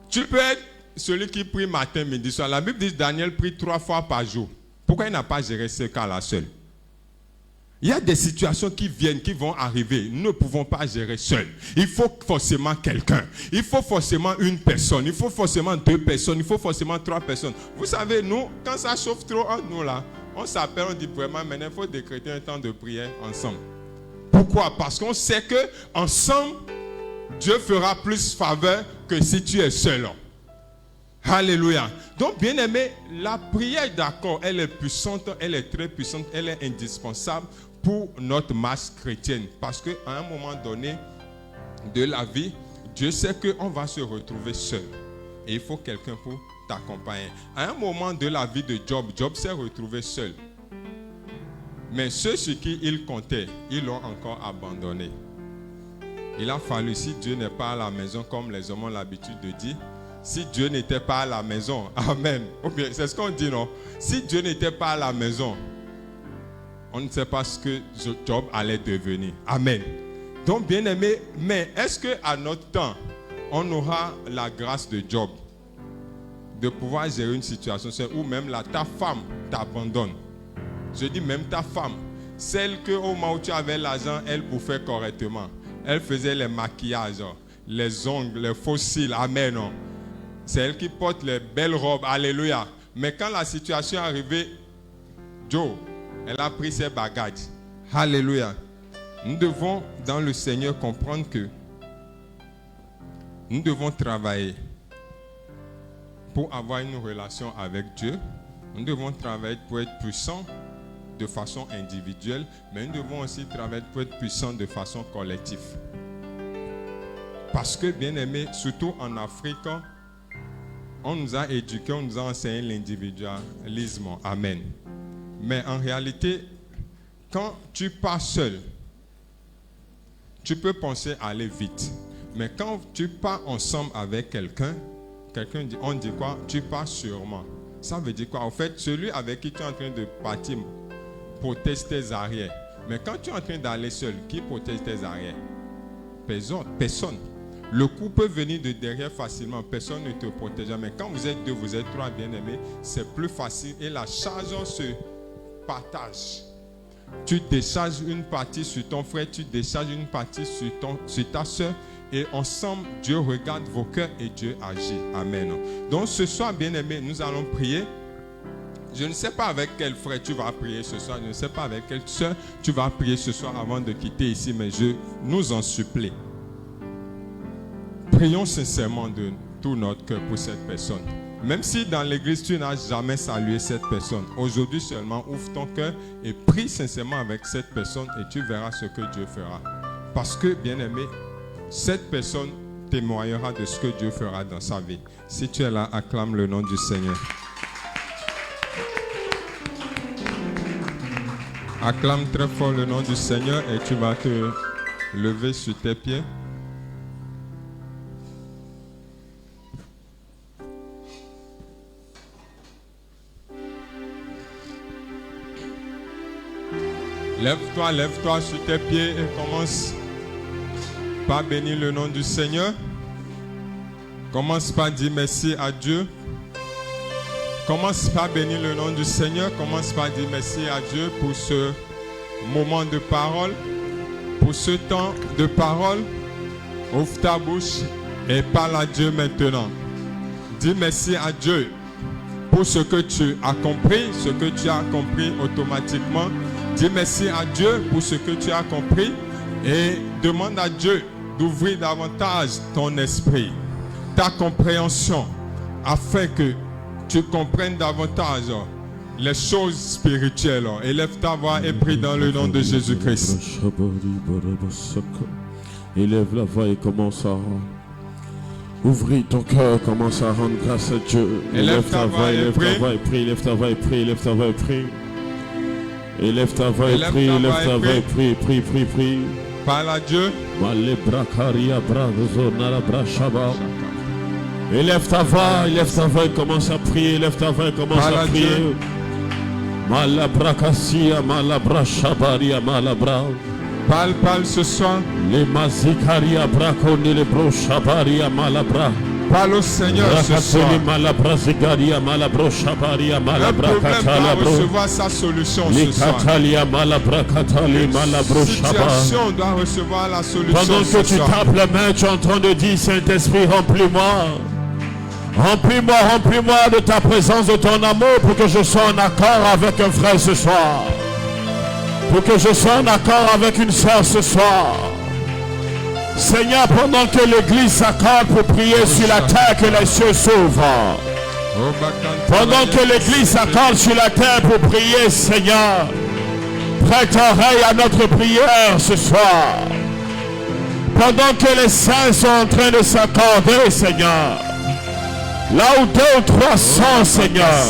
[SPEAKER 2] Tu peux être celui qui prie matin, midi, soir. La Bible dit que Daniel prie 3 fois par jour. Pourquoi il n'a pas géré ce cas-là seul? Il y a des situations qui viennent, qui vont arriver. Nous ne pouvons pas gérer seul. Il faut forcément quelqu'un. Il faut forcément une personne. Il faut forcément 2 personnes. Il faut forcément 3 personnes. Vous savez, nous, quand ça chauffe trop entre nous là, on s'appelle, on dit vraiment, maintenant il faut décréter un temps de prière ensemble. Pourquoi? Parce qu'on sait que ensemble, Dieu fera plus faveur que si tu es seul. Alléluia. Donc, bien aimé, la prière d'accord, elle est puissante, elle est très puissante, elle est indispensable pour notre marche chrétienne. Parce qu'à un moment donné de la vie, Dieu sait qu'on va se retrouver seul. Et il faut quelqu'un pour t'accompagner. À un moment de la vie de Job, Job s'est retrouvé seul. Mais ceux sur qui il comptait, ils l'ont encore abandonné. Il a fallu, si Dieu n'est pas à la maison, comme les hommes ont l'habitude de dire, si Dieu n'était pas à la maison, amen. C'est ce qu'on dit, non? Si Dieu n'était pas à la maison, on ne sait pas ce que Job allait devenir. Amen. Donc, bien aimé, mais est-ce qu'à notre temps, on aura la grâce de Job de pouvoir gérer une situation où même ta femme t'abandonne? Je dis même ta femme, celle que au moment où tu avais l'argent, elle bouffait correctement. Elle faisait les maquillages, les ongles, les faux cils. Amen. C'est elle qui porte les belles robes. Alléluia. Mais quand la situation est arrivée, Joe, elle a pris ses bagages. Alléluia. Nous devons, dans le Seigneur, comprendre que nous devons travailler pour avoir une relation avec Dieu. Nous devons travailler pour être puissants de façon individuelle, mais nous devons aussi travailler pour être puissants de façon collective. Parce que, bien aimé, surtout en Afrique, on nous a éduqués, on nous a enseigné l'individualisme. Amen. Mais en réalité, quand tu pars seul, tu peux penser aller vite. Mais quand tu pars ensemble avec quelqu'un dit, on dit quoi? Tu pars sûrement. Ça veut dire quoi? En fait, celui avec qui tu es en train de partir protège tes arrières. Mais quand tu es en train d'aller seul, qui protège tes arrières? Personne. Le coup peut venir de derrière facilement, personne ne te protège. Mais quand vous êtes 2, vous êtes 3 bien-aimés, c'est plus facile et la charge se partage. Tu décharges une partie sur ton frère, tu décharges une partie sur ta soeur et ensemble, Dieu regarde vos cœurs et Dieu agit. Amen. Donc ce soir, bien-aimés, nous allons prier. Je ne sais pas avec quel frère tu vas prier ce soir, je ne sais pas avec quelle soeur tu vas prier ce soir avant de quitter ici, mais je nous en supplie. Prions sincèrement de tout notre cœur pour cette personne. Même si dans l'église tu n'as jamais salué cette personne, aujourd'hui seulement ouvre ton cœur et prie sincèrement avec cette personne et tu verras ce que Dieu fera. Parce que, bien-aimé, cette personne témoignera de ce que Dieu fera dans sa vie. Si tu es là, acclame le nom du Seigneur. Acclame très fort le nom du Seigneur et tu vas te lever sur tes pieds. Lève-toi sur tes pieds et commence par bénir le nom du Seigneur. Commence par dire merci à Dieu. Commence par bénir le nom du Seigneur. Commence par dire merci à Dieu pour ce moment de parole, pour ce temps de parole. Ouvre ta bouche et parle à Dieu maintenant. Dis merci à Dieu pour ce que tu as compris, ce que tu as compris automatiquement. Dis merci à Dieu pour ce que tu as compris et demande à Dieu d'ouvrir davantage ton esprit, ta compréhension, afin que tu comprennes davantage les choses spirituelles. Élève ta voix et prie dans le nom de Jésus-Christ.
[SPEAKER 4] Élève la voix et commence à ouvrir ton cœur, commence à rendre grâce à Dieu.
[SPEAKER 2] Élève ta voix et
[SPEAKER 4] prie, élève ta voix et prie, élève ta voix et prie. Élève ta voix et prie, élève ta voix et prie, prie.
[SPEAKER 2] Parle à Dieu.
[SPEAKER 4] Élève ta voix et commence à prier, élève ta voix et commence à prier. Malabrakasia, malabrashabaria, malabra.
[SPEAKER 2] Parle ce soir.
[SPEAKER 4] Les mazikaria braconi les broshabaria malabra.
[SPEAKER 2] Parle au Seigneur ce soir.
[SPEAKER 4] Le problème
[SPEAKER 2] doit recevoir sa solution ce soir. La situation doit recevoir la solution.
[SPEAKER 4] Pendant que tu tapes la main, tu es en train de dire, Saint-Esprit, remplis-moi. Remplis-moi de ta présence, de ton amour, pour que je sois en accord avec un frère ce soir. Pour que je sois en accord avec une soeur ce soir. Seigneur, pendant que l'église s'accorde pour prier sur la terre, que les cieux s'ouvrent. Pendant que l'église s'accorde sur la terre pour prier, Seigneur, prête oreille à notre prière ce soir. Pendant que les saints sont en train de s'accorder, Seigneur, là où 2 ou 3 sont, Seigneur,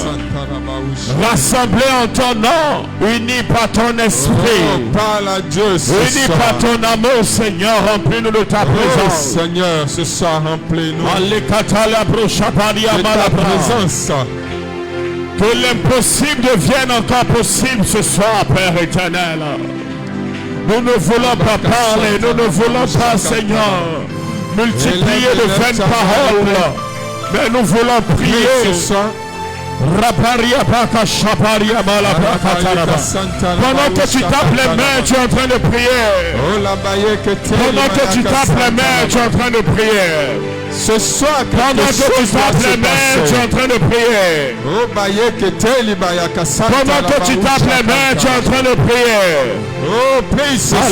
[SPEAKER 4] rassemblés en ton nom, unis par ton esprit,
[SPEAKER 2] parle à Dieu
[SPEAKER 4] unis par ton amour, Seigneur, remplis-nous de ta présence.
[SPEAKER 2] Seigneur, ce soir, remplis-nous de ta présence.
[SPEAKER 4] Que l'impossible devienne encore possible ce soir, Père éternel. Nous ne voulons pas parler, nous ne voulons pas, Seigneur, multiplier de vaines paroles. Mais nous voulons prier. Pendant que tu tapes les mains, tu es en train de prier. Pendant que tu tapes les mains, tu es en train de prier.
[SPEAKER 2] Ce soir,
[SPEAKER 4] pendant que tu tapes les mains, tu es en train de prier. Pendant que tu tapes les mains, tu es en train de prier.
[SPEAKER 2] Oh, prie ce soir.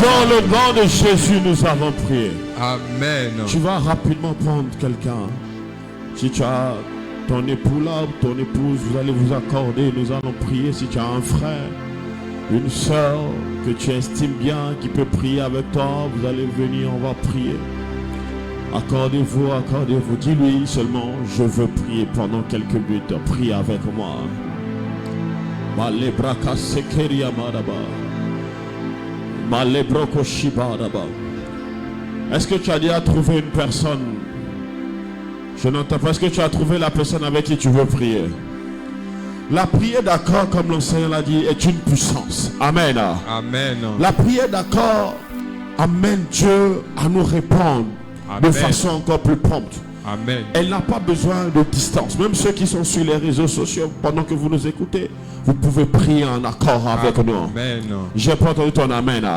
[SPEAKER 4] Dans le nom de Jésus, nous avons prié.
[SPEAKER 2] Amen.
[SPEAKER 4] Tu vas rapidement prendre quelqu'un. Si tu as ton époux là, ton épouse, vous allez vous accorder. Nous allons prier. Si tu as un frère, une soeur que tu estimes bien, qui peut prier avec toi, vous allez venir, on va prier. Accordez-vous. Dis-lui seulement, je veux prier pendant quelques minutes. Prie avec moi. Malebraka sekeria maraba. Malebroko shibaraba. Est-ce que tu as déjà trouvé une personne? Je n'entends pas. Est-ce que tu as trouvé la personne avec qui tu veux prier? La prière d'accord, comme l'enseignant l'a dit, est une puissance. Amen.
[SPEAKER 2] Amen.
[SPEAKER 4] La prière d'accord amène Dieu à nous répondre. Amen. De façon encore plus prompte.
[SPEAKER 2] Amen.
[SPEAKER 4] Elle n'a pas besoin de distance. Même ceux qui sont sur les réseaux sociaux, pendant que vous nous écoutez, vous pouvez prier en accord avec nous.
[SPEAKER 2] Amen.
[SPEAKER 4] J'ai pas entendu ton amen.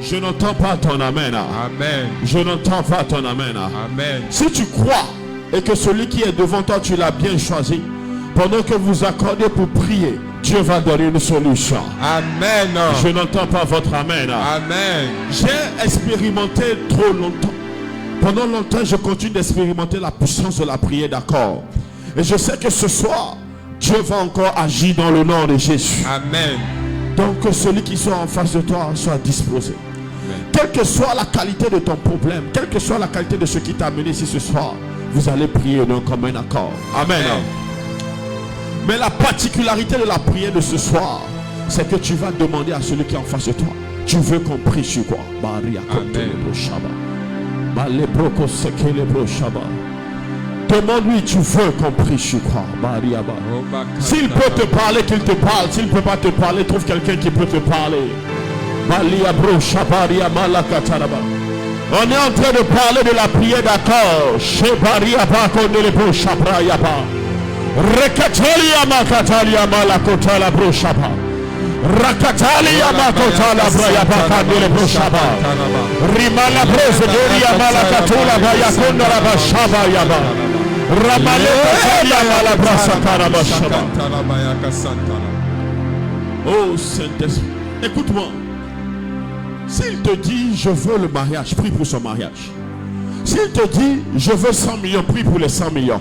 [SPEAKER 4] Je n'entends pas ton amen.
[SPEAKER 2] Amen.
[SPEAKER 4] Je n'entends pas ton amen.
[SPEAKER 2] Amen.
[SPEAKER 4] Si tu crois et que celui qui est devant toi, tu l'as bien choisi, pendant que vous accordez pour prier, Dieu va donner une solution.
[SPEAKER 2] Amen.
[SPEAKER 4] Je n'entends pas votre amen.
[SPEAKER 2] Amen.
[SPEAKER 4] J'ai expérimenté trop longtemps. Pendant longtemps, je continue d'expérimenter la puissance de la prière d'accord. Et je sais que ce soir, Dieu va encore agir dans le nom de Jésus.
[SPEAKER 2] Amen.
[SPEAKER 4] Donc que celui qui soit en face de toi soit disposé. Amen. Quelle que soit la qualité de ton problème, quelle que soit la qualité de ce qui t'a amené ici ce soir, vous allez prier donc comme un accord. Amen. Amen. Mais la particularité de la prière de ce soir, c'est que tu vas demander à celui qui est en face de toi, tu veux qu'on prie sur quoi? Demande-lui, tu veux qu'on prie, je crois. S'il peut te parler, qu'il te parle. S'il ne peut pas te parler, trouve quelqu'un qui peut te parler. On est en train de parler de la prière d'accord. Rakatalia makotala braya bakandele broshaba. Rimala brose doria malakatola baya kondala bashaba yaba. Ramale katalia mala brasa karabashaba. Oh Saint-Esprit, écoute-moi. S'il te dit je veux le mariage, prie pour son mariage. S'il te dit je veux 100 millions, prie pour les 100 millions.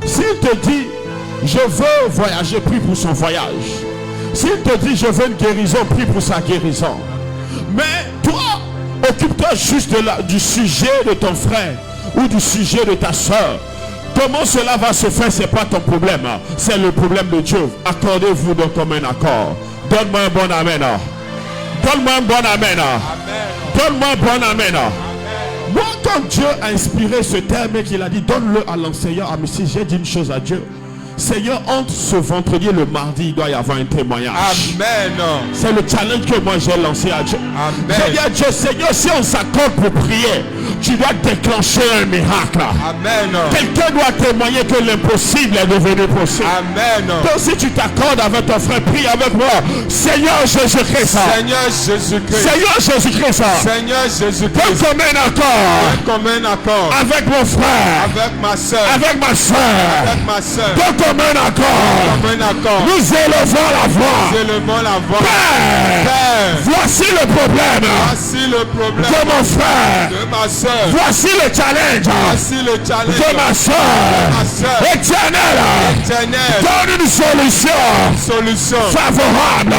[SPEAKER 4] S'il te dit je veux voyager, prie pour son voyage. S'il te dit je veux une guérison, prie pour sa guérison. Mais toi, occupe-toi juste du sujet de ton frère ou du sujet de ta soeur. Comment cela va se faire, ce n'est pas ton problème. C'est le problème de Dieu. Accordez-vous donc comme un accord. Donne-moi un bon amen. Donne-moi un bon amen. Donne-moi un bon amen. Moi, quand Dieu a inspiré ce terme et qu'il a dit donne-le à l'enseignant, si j'ai dit une chose à Dieu. Seigneur, entre ce vendredi et le mardi, il doit y avoir un témoignage.
[SPEAKER 2] Amen.
[SPEAKER 4] C'est le challenge que moi j'ai lancé à Dieu.
[SPEAKER 2] Amen.
[SPEAKER 4] J'ai dit à Dieu, Seigneur, si on s'accorde pour prier, tu dois déclencher un miracle.
[SPEAKER 2] Amen.
[SPEAKER 4] Quelqu'un doit témoigner que l'impossible est devenu possible.
[SPEAKER 2] Amen.
[SPEAKER 4] Donc si tu t'accordes avec ton frère, prie avec moi. Seigneur Jésus-Christ.
[SPEAKER 2] Seigneur Jésus-Christ.
[SPEAKER 4] Seigneur Jésus-Christ.
[SPEAKER 2] Seigneur Jésus-Christ.
[SPEAKER 4] Comme un accord.
[SPEAKER 2] Comme un accord.
[SPEAKER 4] Avec mon frère.
[SPEAKER 2] Avec ma soeur.
[SPEAKER 4] Avec ma soeur.
[SPEAKER 2] Avec ma soeur.
[SPEAKER 4] Comme un accord.
[SPEAKER 2] Comme un accord.
[SPEAKER 4] Nous élevons la voix.
[SPEAKER 2] Nous élevons la voix.
[SPEAKER 4] Père, voici le problème.
[SPEAKER 2] Voici le problème
[SPEAKER 4] de mon frère.
[SPEAKER 2] De ma soeur.
[SPEAKER 4] Voici le challenge.
[SPEAKER 2] Voici le challenge
[SPEAKER 4] de ma soeur. Éternel. Donne une solution. Favorable.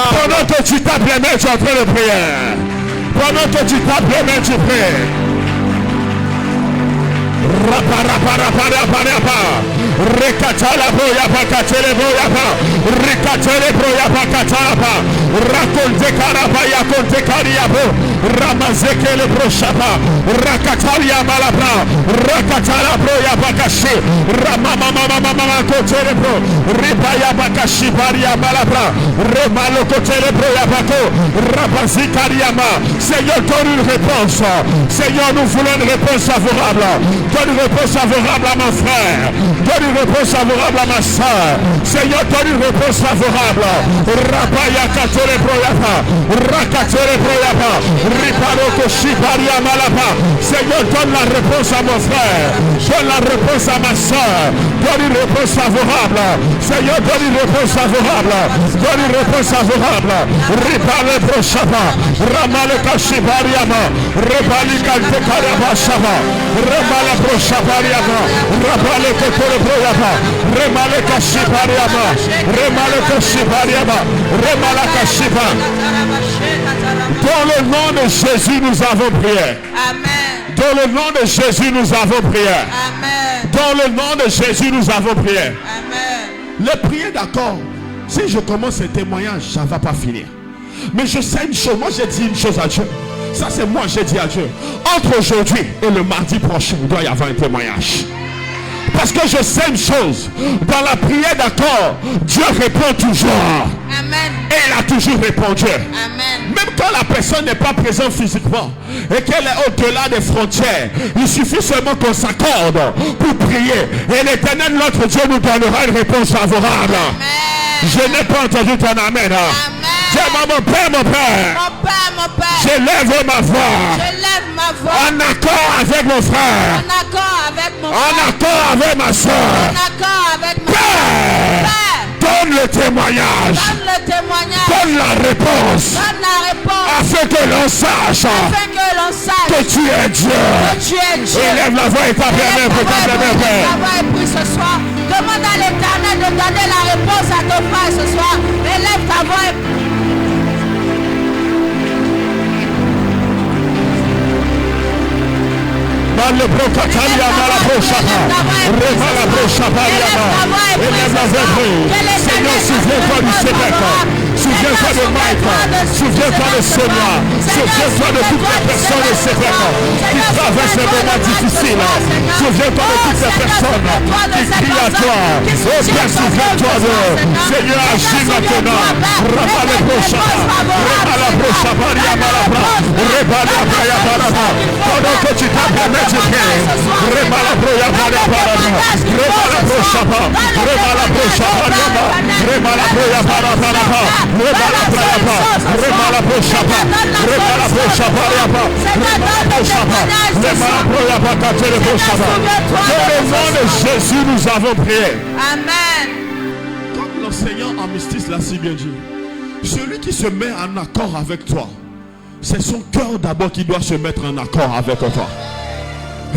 [SPEAKER 4] Pendant que tu tapes les mains, tu es en train de prier. Pendant que tu tapes les mains, tu pries. Rekatala boya pakatele boya pa rekatele boya pakatala pa rakonte karaba ya konte karia bo ramazekele broshapa rakatalia malabra rakatala boya pakashi ramama mama mama kotele bro ribaya pakashi baria malabra remalo kotele boya pako rabazikaria ma. Seigneur, donne une réponse. Seigneur, nous voulons une réponse favorable. Donne une réponse favorable à mon frère. Donne une réponse favorable à ma soeur. Seigneur, donne une réponse favorable. Rabaya katore proyapa. Rakatore proyapa. Riparo koshibaria malapa. Seigneur, donne la réponse à mon frère. Donne la réponse à ma soeur. Donne une réponse favorable. Seigneur, donne une réponse favorable. Donne une réponse favorable. Ripale prochapa. Ramale kashibariama. Rebali kante karabashaba. Remala prochapariama. Rabale kotore proyapa. Remale kashibariama. Remale kashibariama. Remala kashiba. Dans le nom de Jésus, nous avons prié.
[SPEAKER 5] Amen.
[SPEAKER 4] Dans le nom de Jésus, nous avons prié.
[SPEAKER 5] Amen.
[SPEAKER 4] Dans le nom de Jésus, nous avons prié.
[SPEAKER 5] Amen.
[SPEAKER 4] Les prières, d'accord. Si je commence un témoignage, ça ne va pas finir. Mais je sais une chose. Moi, j'ai dit une chose à Dieu. Ça, c'est moi, j'ai dit à Dieu. Entre aujourd'hui et le mardi prochain, il doit y avoir un témoignage. Parce que je sais une chose. Dans la prière d'accord, Dieu répond toujours.
[SPEAKER 5] Amen.
[SPEAKER 4] Et il a toujours répondu.
[SPEAKER 5] Amen.
[SPEAKER 4] Même quand la personne n'est pas présente physiquement et qu'elle est au-delà des frontières, il suffit seulement qu'on s'accorde pour prier. Et l'Éternel, notre Dieu, nous donnera une réponse favorable.
[SPEAKER 5] Amen.
[SPEAKER 4] Je n'ai pas entendu ton amen.
[SPEAKER 5] Amen.
[SPEAKER 4] Dis-moi, mon Père, mon Père.
[SPEAKER 5] Mon Père, mon Père.
[SPEAKER 4] J'élève ma voix.
[SPEAKER 5] J'élève ma voix.
[SPEAKER 4] En accord avec mon frère.
[SPEAKER 5] En accord avec mon frère.
[SPEAKER 4] En accord avec ma soeur.
[SPEAKER 5] En accord avec mon
[SPEAKER 4] Père. Donne le témoignage.
[SPEAKER 5] Donne le témoignage.
[SPEAKER 4] Donne la réponse.
[SPEAKER 5] Donne la réponse.
[SPEAKER 4] Afin que l'on sache.
[SPEAKER 5] Afin que l'on sache.
[SPEAKER 4] Que tu es Dieu.
[SPEAKER 5] Que tu es Dieu.
[SPEAKER 4] Élève la voix et tape les mains pour taper les mains, Père.
[SPEAKER 5] La voix est prise ce soir. Demande à l'Éternel de donner la réponse à ton frère ce soir. Élève ta voix et...
[SPEAKER 4] Le brocatalia mala brochapa. Rema la brochapa. Élève la voix. Seigneur, souviens-toi du Québec. Souviens-toi de Mike. Souviens-toi de Sonia. Souviens-toi de toutes les personnes de ces qui traversent des moments difficiles. Souviens-toi de toutes les personnes qui crient à toi. Oh Père, souviens-toi d'eux. Seigneur, agis maintenant. Rabale prochain. Rebala prochain. Rebala prochain. Pendant que tu t'abonnes, tu pries. Rebala prochain. Rebala prochain. Rebala prochain. Rebala prochain. Rebala prochain. Dans le nom de Jésus, nous avons prié.
[SPEAKER 5] Amen.
[SPEAKER 4] Comme l'enseignant Amistis l'a si bien dit, celui qui se met en accord avec toi, c'est son cœur d'abord qui doit se mettre en accord avec toi.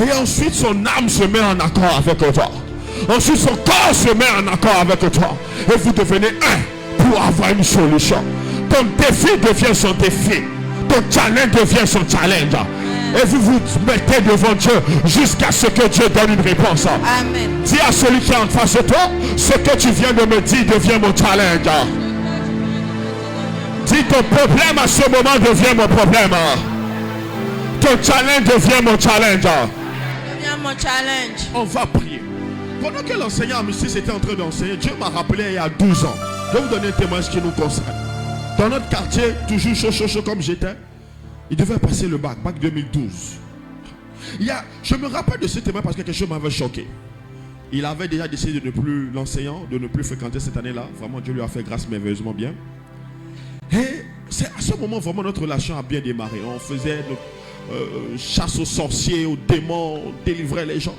[SPEAKER 4] Et ensuite son âme se met en accord avec toi. Ensuite son corps se met en accord avec toi. Et vous devenez un pour avoir une solution. Ton défi devient son défi. Ton challenge devient son challenge. Et vous vous mettez devant Dieu jusqu'à ce que Dieu donne une réponse.
[SPEAKER 5] Amen.
[SPEAKER 4] Dis à celui qui est en face de toi, ce que tu viens de me dire devient mon challenge. Dis ton problème à ce moment devient mon problème. Ton challenge devient mon challenge.
[SPEAKER 5] Devient mon challenge.
[SPEAKER 4] On va prier. Pendant que l'enseignant Amistis était en train d'enseigner, Dieu m'a rappelé il y a 12 ans. Je vais vous donner un témoignage qui nous concerne. Dans notre quartier, toujours chaud comme j'étais, il devait passer le bac 2012. Je me rappelle de ce témoignage parce que quelque chose m'avait choqué. Il avait déjà décidé de ne plus l'enseignant, de ne plus fréquenter cette année-là. Vraiment, Dieu lui a fait grâce merveilleusement bien. Et c'est à ce moment, vraiment, notre relation a bien démarré. On faisait notre chasse aux sorciers, aux démons, on délivrait les gens.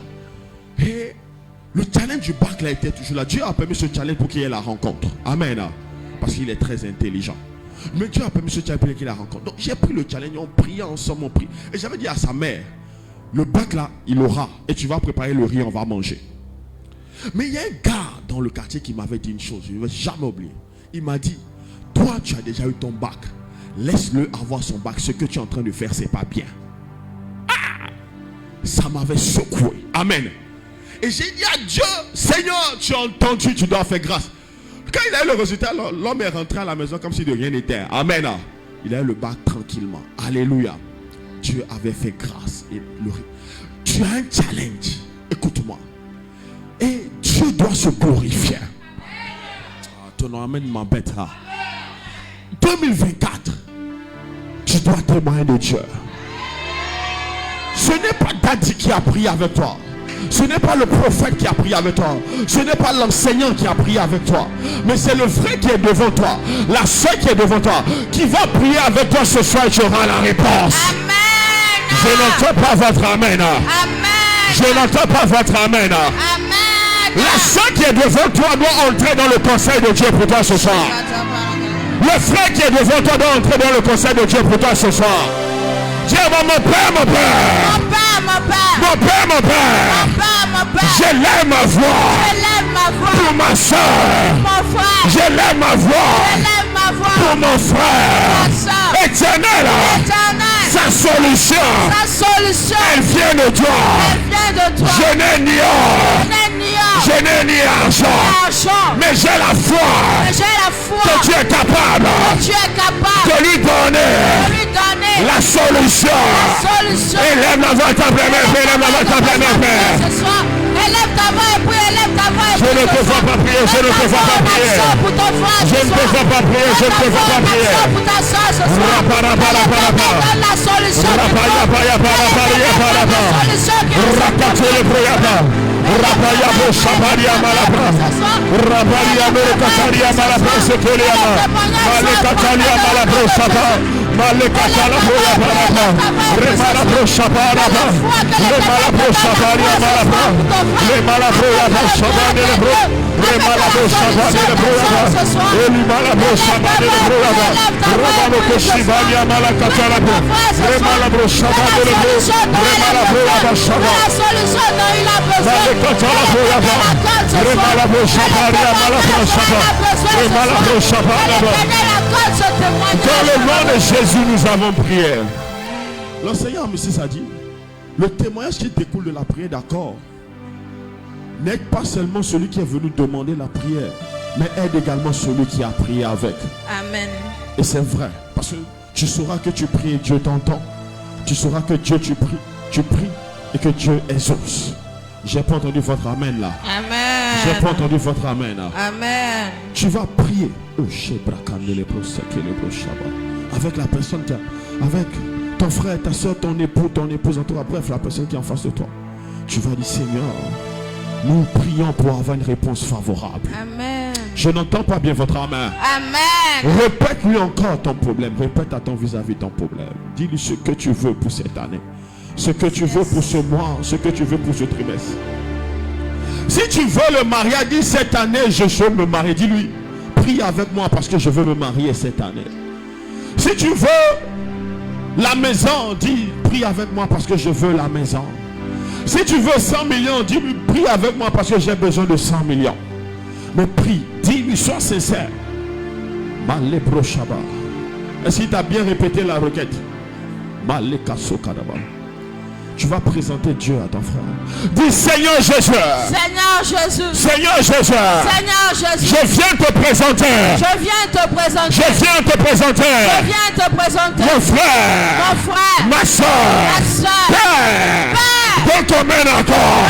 [SPEAKER 4] Et le challenge du bac là était toujours là. Dieu a permis ce challenge pour qu'il y ait la rencontre. Amen. Parce qu'il est très intelligent. Mais Dieu a permis ce challenge pour qu'il y ait la rencontre. Donc j'ai pris le challenge, on priait ensemble, on prie. Et j'avais dit à sa mère, le bac là, il aura. Et tu vas préparer le riz, on va manger. Mais il y a un gars dans le quartier qui m'avait dit une chose, je ne vais jamais oublier. Il m'a dit, toi tu as déjà eu ton bac. Laisse-le avoir son bac. Ce que tu es en train de faire, c'est pas bien. Ah! Ça m'avait secoué. Amen. Et j'ai dit à Dieu, Seigneur, tu as entendu, tu dois faire grâce. Quand il a eu le résultat, l'homme est rentré à la maison comme si de rien n'était. Amen. Il a eu le bac tranquillement. Alléluia. Dieu avait fait grâce. Et tu as un challenge. Écoute-moi. Et Dieu doit se glorifier. Ton amen m'embêtera. 2024, tu dois témoigner de Dieu. Ce n'est pas Daddy qui a prié avec toi. Ce n'est pas le prophète qui a prié avec toi. Ce n'est pas l'enseignant qui a prié avec toi. Mais c'est le frère qui est devant toi. La soeur qui est devant toi. Qui va prier avec toi ce soir et tu auras la réponse.
[SPEAKER 5] Amen.
[SPEAKER 4] Je n'entends pas votre amen.
[SPEAKER 5] Amen.
[SPEAKER 4] Je n'entends pas votre amen.
[SPEAKER 5] Amen.
[SPEAKER 4] La soeur qui est devant toi doit entrer dans le conseil de Dieu pour toi ce soir. Le frère qui est devant toi doit entrer dans le conseil de Dieu pour toi ce soir. Dis à mon père, mon père.
[SPEAKER 5] Mon père, mon père.
[SPEAKER 4] Mon père, mon père.
[SPEAKER 5] Mon père, mon père.
[SPEAKER 4] Je lève ma voix.
[SPEAKER 5] Je lève ma voix.
[SPEAKER 4] Pour ma soeur.
[SPEAKER 5] Mon frère.
[SPEAKER 4] Je lève ma voix.
[SPEAKER 5] Je lève ma voix.
[SPEAKER 4] Pour mon frère.
[SPEAKER 5] Ma soeur.
[SPEAKER 4] Éternel.
[SPEAKER 5] Éternel.
[SPEAKER 4] Sa solution.
[SPEAKER 5] Sa solution.
[SPEAKER 4] Elle vient de toi.
[SPEAKER 5] Elle vient de toi.
[SPEAKER 4] Je n'ai ni or.
[SPEAKER 5] Je n'ai ni or.
[SPEAKER 4] Je n'ai ni argent. Mais j'ai la foi.
[SPEAKER 5] Mais j'ai la foi.
[SPEAKER 4] Que tu es capable.
[SPEAKER 5] Que tu es capable.
[SPEAKER 4] De lui donner.
[SPEAKER 5] De lui donner.
[SPEAKER 4] La solution.
[SPEAKER 5] La solution.
[SPEAKER 4] Élève la voix, ta pleine main. Élève la voix, ta pleine main.
[SPEAKER 5] Ce soir, élève ta voix et puis élève ta voix.
[SPEAKER 4] Je ne te vois pas prier. Je ne te vois pas prier. Je ne te vois pas prier. Je ne te vois pas prier.
[SPEAKER 5] Pour ta soeur ce soir. Donne la solution.
[SPEAKER 4] Rapayabo Shabaria Malabra Rabaria Mercataria Malabra Sekeliama Malekatalia Malabra Shaba Malekatala Boya Malabra Remalabra Shabaraba Remalabra Shabaria Malabra Remalabra Shabane Lebro Remalabra Shabane Lebroyaba Elimalabra Shabane Lebroyaba Rabaloko Shibania Malakatala Remalabra Shabane Lebro Remalabra Shabane Dans le nom de Jésus, nous avons prié. L'enseignant Amistis a dit, le témoignage qui découle de la prière, d'accord, n'est pas seulement celui qui est venu demander la prière, mais aide également celui qui a prié avec.
[SPEAKER 5] Amen.
[SPEAKER 4] Et c'est vrai, parce que tu sauras que tu pries et Dieu t'entend. Tu sauras que Dieu tu pries et que Dieu exauce. J'ai pas entendu votre amen là.
[SPEAKER 5] Amen.
[SPEAKER 4] J'ai pas entendu votre amen là.
[SPEAKER 5] Amen.
[SPEAKER 4] Tu vas prier avec la personne avec ton frère, ta soeur, ton époux, ton épouse, bref, la personne qui est en face de toi. Tu vas dire, Seigneur, nous prions pour avoir une réponse favorable.
[SPEAKER 5] Amen.
[SPEAKER 4] Je n'entends pas bien votre amen.
[SPEAKER 5] Amen.
[SPEAKER 4] Répète-lui encore ton problème. Répète à ton vis-à-vis ton problème. Dis-lui ce que tu veux pour cette année. Ce que tu veux pour ce mois. Ce que tu veux pour ce trimestre. Si tu veux le mariage, dis cette année, je veux me marier. Dis-lui, prie avec moi parce que je veux me marier cette année. Si tu veux la maison, dis, prie avec moi parce que je veux la maison. Si tu veux 100 millions, dis-lui, prie avec moi parce que j'ai besoin de 100 millions. Mais prie, dis-lui, sois sincère. Est-ce qu'il t'a bien répété la requête? Tu vas présenter Dieu à ton frère. Dis, Seigneur Jésus.
[SPEAKER 5] Seigneur Jésus.
[SPEAKER 4] Seigneur Jésus.
[SPEAKER 5] Seigneur Jésus.
[SPEAKER 4] Je viens te présenter.
[SPEAKER 5] Je viens te présenter.
[SPEAKER 4] Je viens te présenter.
[SPEAKER 5] Je viens te présenter.
[SPEAKER 4] Mon frère. Ma soeur. Père. Dans ton main encore.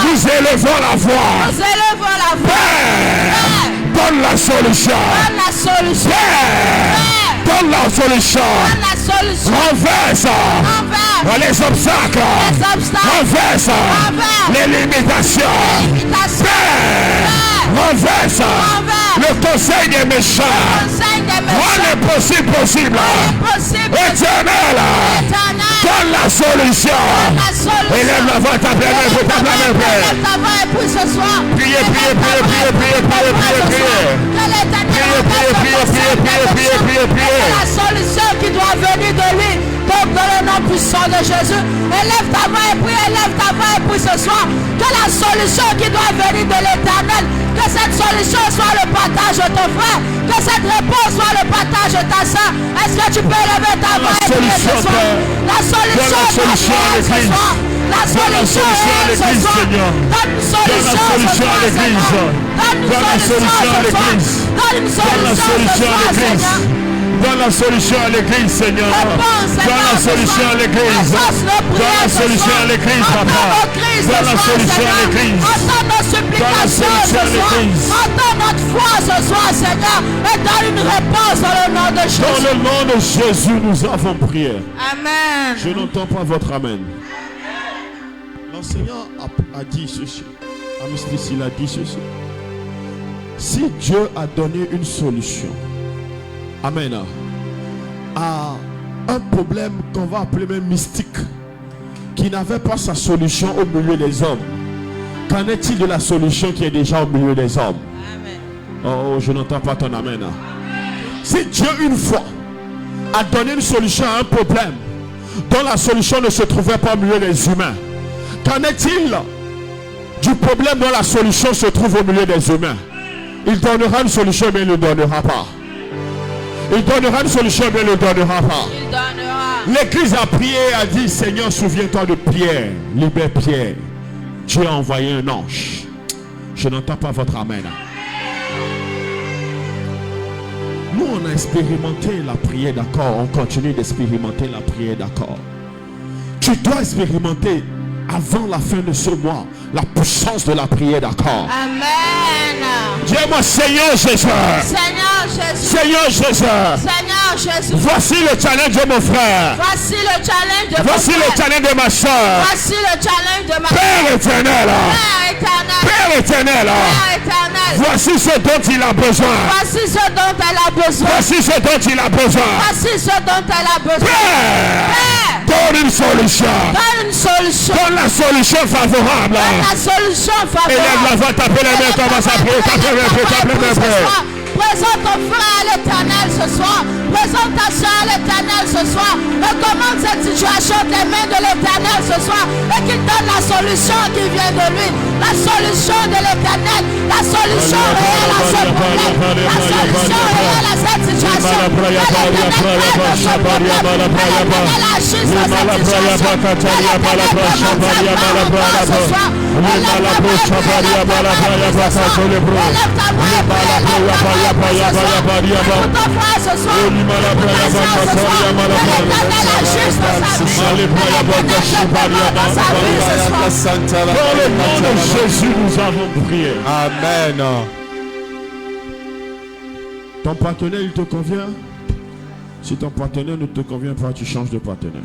[SPEAKER 4] Nous élevons la voix.
[SPEAKER 5] Nous élevons la voix.
[SPEAKER 4] Père. Donne la solution.
[SPEAKER 5] Donne la solution.
[SPEAKER 4] Père. Donne la solution.
[SPEAKER 5] Donne la solution.
[SPEAKER 4] Renverse les obstacles. Renverse les limitations. Père. Renverse le conseil des méchants. Rends l'impossible possible. Éternel. Donne la solution. Élève la voix, tape la main, tape la main.
[SPEAKER 5] Élève ta voix et prie ce soir.
[SPEAKER 4] Priez.
[SPEAKER 5] La solution qui doit venir de lui. Donc dans le nom puissant de Jésus, élève ta voix et prie ce soir. Que la solution qui doit venir de l'Éternel, que cette solution soit le partage de ton frère, que cette réponse soit le partage de ta soeur. Est-ce que tu peux élever ta voix et prier ce soir? La solution est ce soir. La solution est ce soir. Donne une solution ce soir, Seigneur. Donne une solution à l'église. Donne une solution à Seigneur.
[SPEAKER 4] Donne la solution à l'église, Seigneur. Donne la solution à l'église. Donne la solution à l'église, papa. Donne la solution à l'église.
[SPEAKER 5] Entends nos supplications ce soir. Entends notre foi ce soir, Seigneur. Et donne une réponse dans le nom de Jésus.
[SPEAKER 4] Dans le nom de Jésus, nous avons prié.
[SPEAKER 5] Amen.
[SPEAKER 4] Je n'entends pas votre amen. L'enseignant a dit ceci. Il a dit ceci. Si Dieu a donné une solution, amen, à un problème qu'on va appeler même mystique, qui n'avait pas sa solution au milieu des hommes, qu'en est-il de la solution qui est déjà au milieu des hommes?
[SPEAKER 5] Amen.
[SPEAKER 4] Oh, je n'entends pas ton amen. Si Dieu une fois a donné une solution à un problème dont la solution ne se trouvait pas au milieu des humains, qu'en est-il du problème dont la solution se trouve au milieu des humains? Il donnera une solution mais il ne le donnera pas. Il donnera une solution mais il ne le donnera pas.
[SPEAKER 5] Il donnera.
[SPEAKER 4] L'église a prié, a dit, Seigneur, souviens-toi de Pierre. Libère Pierre. Dieu a envoyé un ange. Je n'entends pas votre amen. Nous, on a expérimenté la prière d'accord. On continue d'expérimenter la prière d'accord. Tu dois expérimenter avant la fin de ce mois la puissance de la prière d'accord.
[SPEAKER 5] Amen.
[SPEAKER 4] Dis-moi, Seigneur Jésus.
[SPEAKER 5] Seigneur Jésus.
[SPEAKER 4] Seigneur Jésus.
[SPEAKER 5] Seigneur Jésus.
[SPEAKER 4] Voici le challenge de mon frère.
[SPEAKER 5] Voici le challenge de mon frère.
[SPEAKER 4] Voici le challenge de ma soeur.
[SPEAKER 5] Voici le challenge de ma
[SPEAKER 4] Père éternel.
[SPEAKER 5] Père éternel.
[SPEAKER 4] Père éternel.
[SPEAKER 5] Père éternel.
[SPEAKER 4] Voici ce dont il a besoin.
[SPEAKER 5] Voici ce dont elle a besoin.
[SPEAKER 4] Voici ce dont il a besoin.
[SPEAKER 5] Voici ce dont elle a besoin.
[SPEAKER 4] Père, donne une solution.
[SPEAKER 5] Donne une solution.
[SPEAKER 4] Donne la solution favorable.
[SPEAKER 5] Donne la solution favorable.
[SPEAKER 4] Élève la voix, taper les mains, commence à prier, taper les mains.
[SPEAKER 5] Présente ton frère à l'Éternel ce soir. Présente ta soeur à l'Éternel ce soir. Recommande cette situation des mains de l'Éternel ce soir. Et qu'il donne la solution qui vient de lui. La solution de l'Éternel. La solution réelle à ce problème. La solution réelle à cette situation. Que l'Éternel aide notre problème. Que l'Éternel agisse dans cette situation. Que l'Éternel commence à voir ce soir. Élève ta voix et prie. Élève ta voix et prie ce soir. Pour ton frère ce soir. Pour ta soeur ce soir. Que l'Éternel agisse dans sa vie. Que l'Éternel se prépare dans sa vie ce soir.
[SPEAKER 4] Dans le nom de Jésus, nous avons prié.
[SPEAKER 1] Amen.
[SPEAKER 4] Ton partenaire, il te convient? Si ton partenaire ne te convient pas, tu changes de partenaire.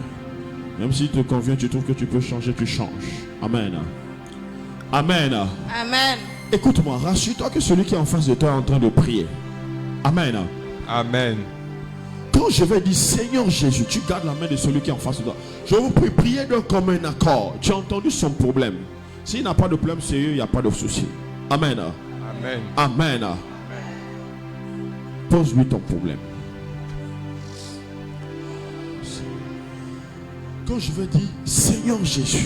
[SPEAKER 4] Même s'il te convient, tu trouves que tu peux changer, tu changes. Amen. Amen.
[SPEAKER 5] Amen.
[SPEAKER 4] Écoute-moi, rassure-toi que celui qui est en face de toi est en train de prier. Amen.
[SPEAKER 2] Amen.
[SPEAKER 4] Quand je vais dire Seigneur Jésus, tu gardes la main de celui qui est en face de toi. Je vous prie, prier d'un commun accord. Tu as entendu son problème. S'il n'a pas de problème sérieux, il n'y a pas de souci. Amen.
[SPEAKER 2] Amen.
[SPEAKER 4] Amen. Pose-lui ton problème. Quand je vais dire Seigneur Jésus,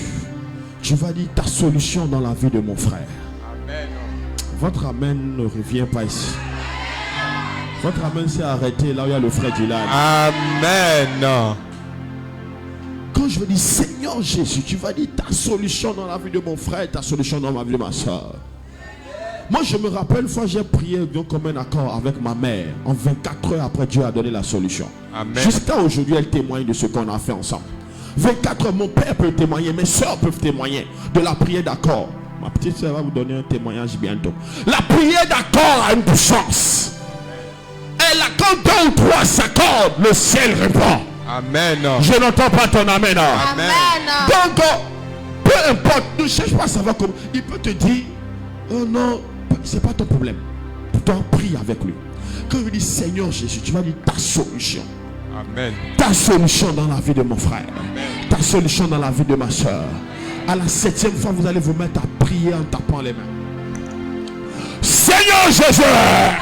[SPEAKER 4] tu vas dire ta solution dans la vie de mon frère.
[SPEAKER 2] Amen.
[SPEAKER 4] Votre amen ne revient pas ici. Votre amen s'est arrêté là où il y a le frère Dylan.
[SPEAKER 1] Amen.
[SPEAKER 4] Quand je veux dire Seigneur Jésus, tu vas dire ta solution dans la vie de mon frère, ta solution dans la vie de ma soeur. Moi je me rappelle une fois j'ai prié comme un accord avec ma mère. En 24 heures après, Dieu a donné la solution.
[SPEAKER 2] Amen.
[SPEAKER 4] Jusqu'à aujourd'hui, elle témoigne de ce qu'on a fait ensemble. 24 heures, mon père peut témoigner, mes soeurs peuvent témoigner de la prière d'accord. Ma petite soeur va vous donner un témoignage bientôt. La prière d'accord a une puissance. Et là, quand 2 ou 3 s'accordent, le ciel répond.
[SPEAKER 2] Amen.
[SPEAKER 4] Je n'entends pas ton amen.
[SPEAKER 5] Amen.
[SPEAKER 4] Donc, peu importe, ne cherche pas à savoir comment. Il peut te dire, oh non, c'est pas ton problème. Pourtant, prie avec lui. Quand il dit Seigneur Jésus, tu vas dire ta solution.
[SPEAKER 2] Amen.
[SPEAKER 4] Ta solution dans la vie de mon frère.
[SPEAKER 2] Amen.
[SPEAKER 4] Ta solution dans la vie de ma soeur. À la 7e fois, vous allez vous mettre à prier en tapant les mains. Seigneur Jésus,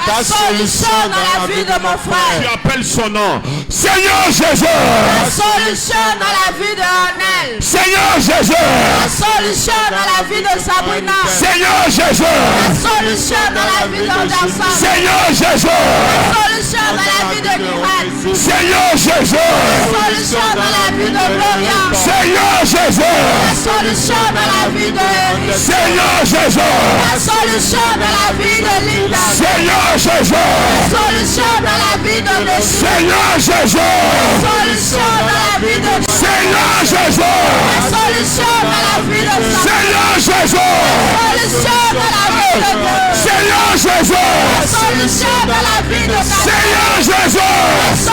[SPEAKER 5] Ta solution dans la vie de mon
[SPEAKER 4] tu
[SPEAKER 5] frère.
[SPEAKER 4] appelles son nom. Seigneur Jésus,
[SPEAKER 5] Ta solution dans la vie de Arnel.
[SPEAKER 4] Seigneur Jésus,
[SPEAKER 5] Ta solution dans la vie de Sabrina.
[SPEAKER 4] Seigneur Jésus,
[SPEAKER 5] Ta solution dans la vie d'Anderson.
[SPEAKER 4] Seigneur Jésus,
[SPEAKER 5] Ta solution dans la vie de Miral.
[SPEAKER 4] Seigneur Jésus,
[SPEAKER 5] Ta solution dans la vie de Gloria.
[SPEAKER 4] Seigneur Jésus,
[SPEAKER 5] Ta solution dans la vie de
[SPEAKER 4] Seigneur Jésus,
[SPEAKER 5] Ta solution dans la vie de Linda.
[SPEAKER 4] Seigneur Jésus,
[SPEAKER 5] Ta solution dans la vie de Leslie.
[SPEAKER 4] Seigneur Jésus,
[SPEAKER 5] Ta solution dans la vie de
[SPEAKER 4] Seigneur Jésus,
[SPEAKER 5] Ta solution dans la vie de
[SPEAKER 4] Seigneur Jésus,
[SPEAKER 5] solution dans la vie de
[SPEAKER 4] Seigneur Jésus,
[SPEAKER 5] solution dans la vie de
[SPEAKER 4] Seigneur Jésus,
[SPEAKER 5] solution dans la vie de
[SPEAKER 4] Seigneur Jésus,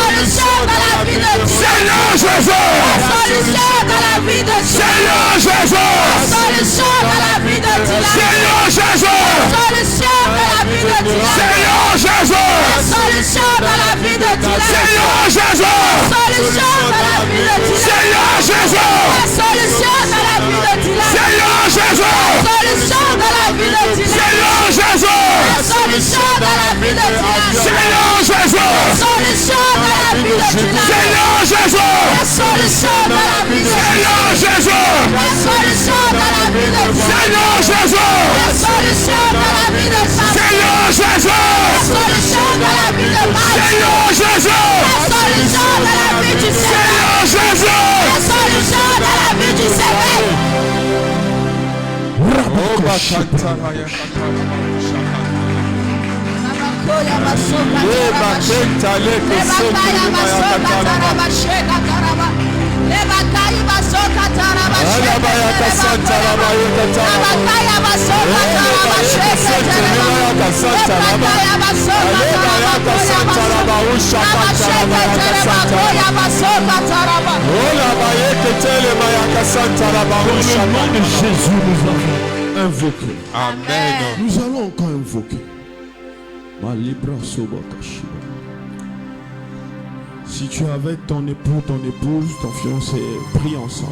[SPEAKER 5] solution dans la vie de
[SPEAKER 4] Seigneur Jésus,
[SPEAKER 5] solution dans la vie de
[SPEAKER 4] Seigneur Jésus,
[SPEAKER 5] solution dans la vie de
[SPEAKER 4] Seigneur Jésus,
[SPEAKER 5] solution dans la vie de
[SPEAKER 4] Seigneur Jésus,
[SPEAKER 5] solution dans la vie de
[SPEAKER 4] Seigneur Jésus,
[SPEAKER 5] solution dans la vie de
[SPEAKER 4] Seigneur Jésus,
[SPEAKER 5] solution dans la vie de
[SPEAKER 4] Seigneur Jésus,
[SPEAKER 5] solution dans la vie de
[SPEAKER 4] Seigneur Jésus,
[SPEAKER 5] solution dans la vie de
[SPEAKER 4] Seigneur Jésus,
[SPEAKER 5] solution dans la vie de
[SPEAKER 4] Seigneur Jésus,
[SPEAKER 5] solution dans la vie de
[SPEAKER 4] Seigneur Jésus,
[SPEAKER 5] solution dans la vie de
[SPEAKER 4] Seigneur Jésus,
[SPEAKER 5] solution dans la vie de
[SPEAKER 4] Seigneur Jésus,
[SPEAKER 5] solution dans la vie du Seigneur
[SPEAKER 4] Seigneur Jésus.
[SPEAKER 5] solution dans la vie du Seigneur.
[SPEAKER 4] Au nom de Jésus, nous avons invoqué.
[SPEAKER 2] Amen.
[SPEAKER 4] Nous allons encore invoquer. Si tu es avec ton époux, ton épouse, ton fiancé, prie ensemble.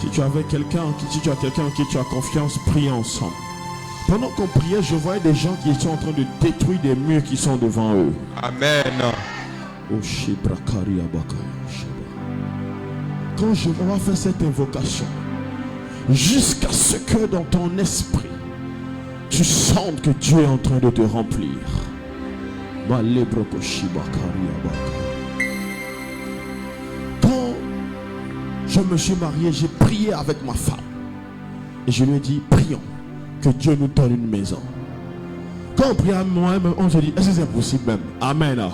[SPEAKER 4] Si tu es avec quelqu'un en qui tu as confiance, prie ensemble. Pendant qu'on priait, je voyais des gens qui sont en train de détruire des murs qui sont devant eux.
[SPEAKER 2] Amen.
[SPEAKER 4] Quand je vais faire cette invocation, jusqu'à ce que dans ton esprit, tu sentes que Dieu est en train de te remplir. Quand je me suis marié, j'ai prié avec ma femme. Et je lui ai dit, prions que Dieu nous donne une maison. Quand on prie à moi-même, on se dit, est-ce que c'est possible même? Amen.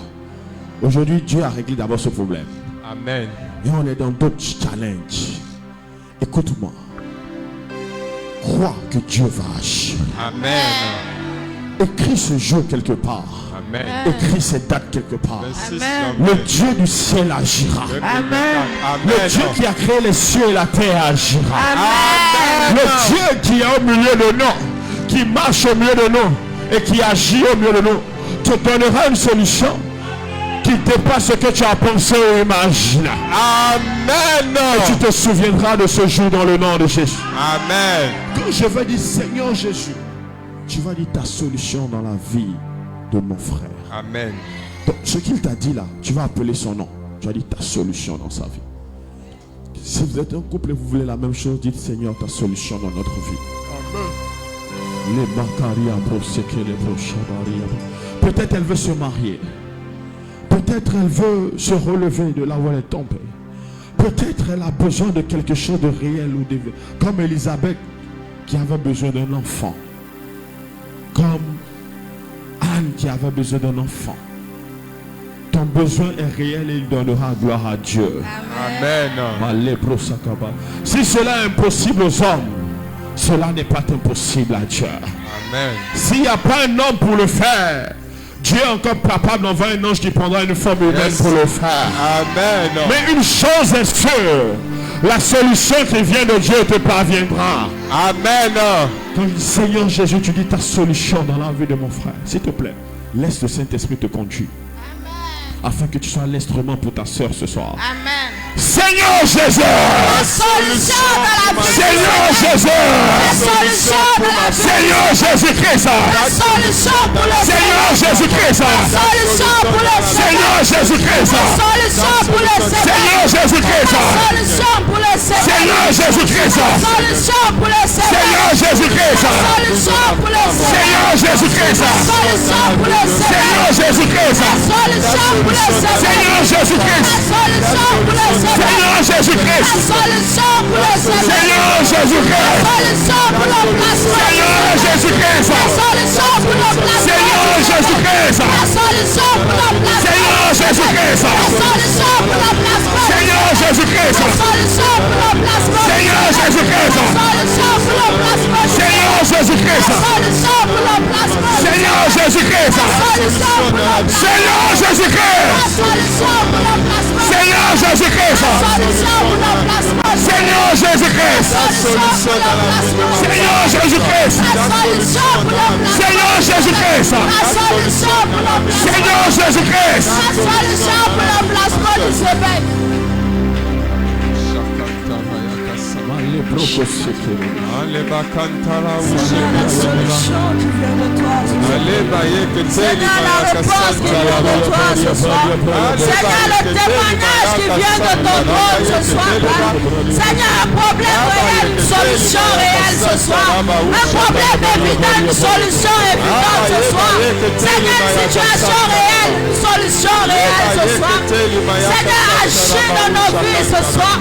[SPEAKER 4] Aujourd'hui, Dieu a réglé d'abord ce problème.
[SPEAKER 2] Amen.
[SPEAKER 4] Et on est dans d'autres challenges. Écoute-moi. Crois que Dieu va agir.
[SPEAKER 2] Amen.
[SPEAKER 4] Écris ce jour quelque part.
[SPEAKER 2] Amen.
[SPEAKER 4] Écris cette date quelque part.
[SPEAKER 2] Amen.
[SPEAKER 4] Le Dieu du ciel agira.
[SPEAKER 5] Amen.
[SPEAKER 4] Le Dieu qui a créé les cieux et la terre agira.
[SPEAKER 5] Amen.
[SPEAKER 4] Le Dieu qui est au milieu de nous, qui marche au milieu de nous et qui agit au milieu de nous, te donnera une solution qui dépasse ce que tu as pensé ou imaginé.
[SPEAKER 2] Amen.
[SPEAKER 4] Et tu te souviendras de ce jour dans le nom de Jésus.
[SPEAKER 2] Amen.
[SPEAKER 4] Quand je vais dire Seigneur Jésus, tu vas dire ta solution dans la vie de mon frère.
[SPEAKER 2] Amen.
[SPEAKER 4] Donc, ce qu'il t'a dit là, tu vas appeler son nom. Tu vas dire ta solution dans sa vie. Si vous êtes un couple et vous voulez la même chose, dites Seigneur, ta solution dans notre vie. Les Makaria Broseke, les Broshabaria. Peut-être elle veut se marier. Peut-être elle veut se relever de là où elle est tombée. Peut-être elle a besoin de quelque chose de réel ou de... Comme Elisabeth qui avait besoin d'un enfant. Comme Anne qui avait besoin d'un enfant. Ton besoin est réel et il donnera gloire à Dieu.
[SPEAKER 2] Amen.
[SPEAKER 4] Si cela est impossible aux hommes, cela n'est pas impossible à Dieu.
[SPEAKER 2] Amen.
[SPEAKER 4] S'il n'y a pas un homme pour le faire, Dieu est encore capable d'envoyer un ange qui prendra une forme humaine pour le faire.
[SPEAKER 2] Amen.
[SPEAKER 4] Mais une chose est sûre, la solution qui vient de Dieu te parviendra.
[SPEAKER 2] Amen.
[SPEAKER 4] Quand je dis Seigneur Jésus, tu dis ta solution dans la vie de mon frère. S'il te plaît, laisse le Saint-Esprit te conduire. Afin que tu sois l'instrument pour ta soeur ce soir.
[SPEAKER 5] Amen.
[SPEAKER 4] Seigneur Jésus,
[SPEAKER 5] La solution de la vie.
[SPEAKER 4] Seigneur Jésus,
[SPEAKER 5] La solution de la vie.
[SPEAKER 4] Seigneur Jésus-Christ,
[SPEAKER 5] La solution pour le
[SPEAKER 4] Seigneur Jésus-Christ,
[SPEAKER 5] La solution pour le
[SPEAKER 4] Seigneur Jésus-Christ,
[SPEAKER 5] La solution pour le
[SPEAKER 4] Seigneur Jésus-Christ,
[SPEAKER 5] La solution pour le
[SPEAKER 4] Seigneur Jésus-Christ,
[SPEAKER 5] La solution pour le
[SPEAKER 4] Seigneur Jésus-Christ,
[SPEAKER 5] La solution pour le
[SPEAKER 4] Seigneur Jésus-Christ,
[SPEAKER 5] La solution pour le
[SPEAKER 4] Seigneur Jésus-Christ,
[SPEAKER 5] La solution pour le
[SPEAKER 4] Seigneur Jésus-Christ,
[SPEAKER 5] La solution pour le
[SPEAKER 4] Seigneur Jésus-Christ,
[SPEAKER 5] La solution pour le
[SPEAKER 4] Seigneur Jésus-Christ,
[SPEAKER 5] La solution pour le placement.
[SPEAKER 4] Seigneur Jésus-Christ,
[SPEAKER 5] La solution pour le placement.
[SPEAKER 4] Seigneur Jésus-Christ,
[SPEAKER 5] La solution pour le placement.
[SPEAKER 4] Seigneur Jésus-Christ,
[SPEAKER 5] La solution pour le placement.
[SPEAKER 4] Seigneur Jésus-Christ,
[SPEAKER 5] La solution pour le placement.
[SPEAKER 4] Seigneur Jésus-Christ,
[SPEAKER 5] La solution pour le placement.
[SPEAKER 4] Seigneur Jésus-Christ,
[SPEAKER 5] La solution pour le placement.
[SPEAKER 4] Seigneur Jésus-Christ,
[SPEAKER 5] La solution pour le placement.
[SPEAKER 4] Seigneur Jésus-Christ,
[SPEAKER 5] La solution pour le placement.
[SPEAKER 4] Seigneur Jésus-Christ,
[SPEAKER 5] La solution pour le placement.
[SPEAKER 4] Seigneur Jésus-Christ,
[SPEAKER 5] La solution pour le placement.
[SPEAKER 4] Seigneur Jésus-Christ,
[SPEAKER 5] La solution pour le placement.
[SPEAKER 4] Seigneur Jésus-Christ,
[SPEAKER 5] La solution pour le placement.
[SPEAKER 4] Seigneur Jésus-Christ,
[SPEAKER 5] La solution pour le placement du sommeil. La solution qui vient de toi ce soir. Seigneur, la réponse qui vient de toi ce soir. Seigneur, le témoignage qui vient de ton trône ce soir. Seigneur, un problème réel, une solution réelle ce soir. Un problème évident, une solution évidente ce soir. Seigneur, une situation réelle, une solution réelle ce soir. Seigneur, agis dans nos vies ce soir.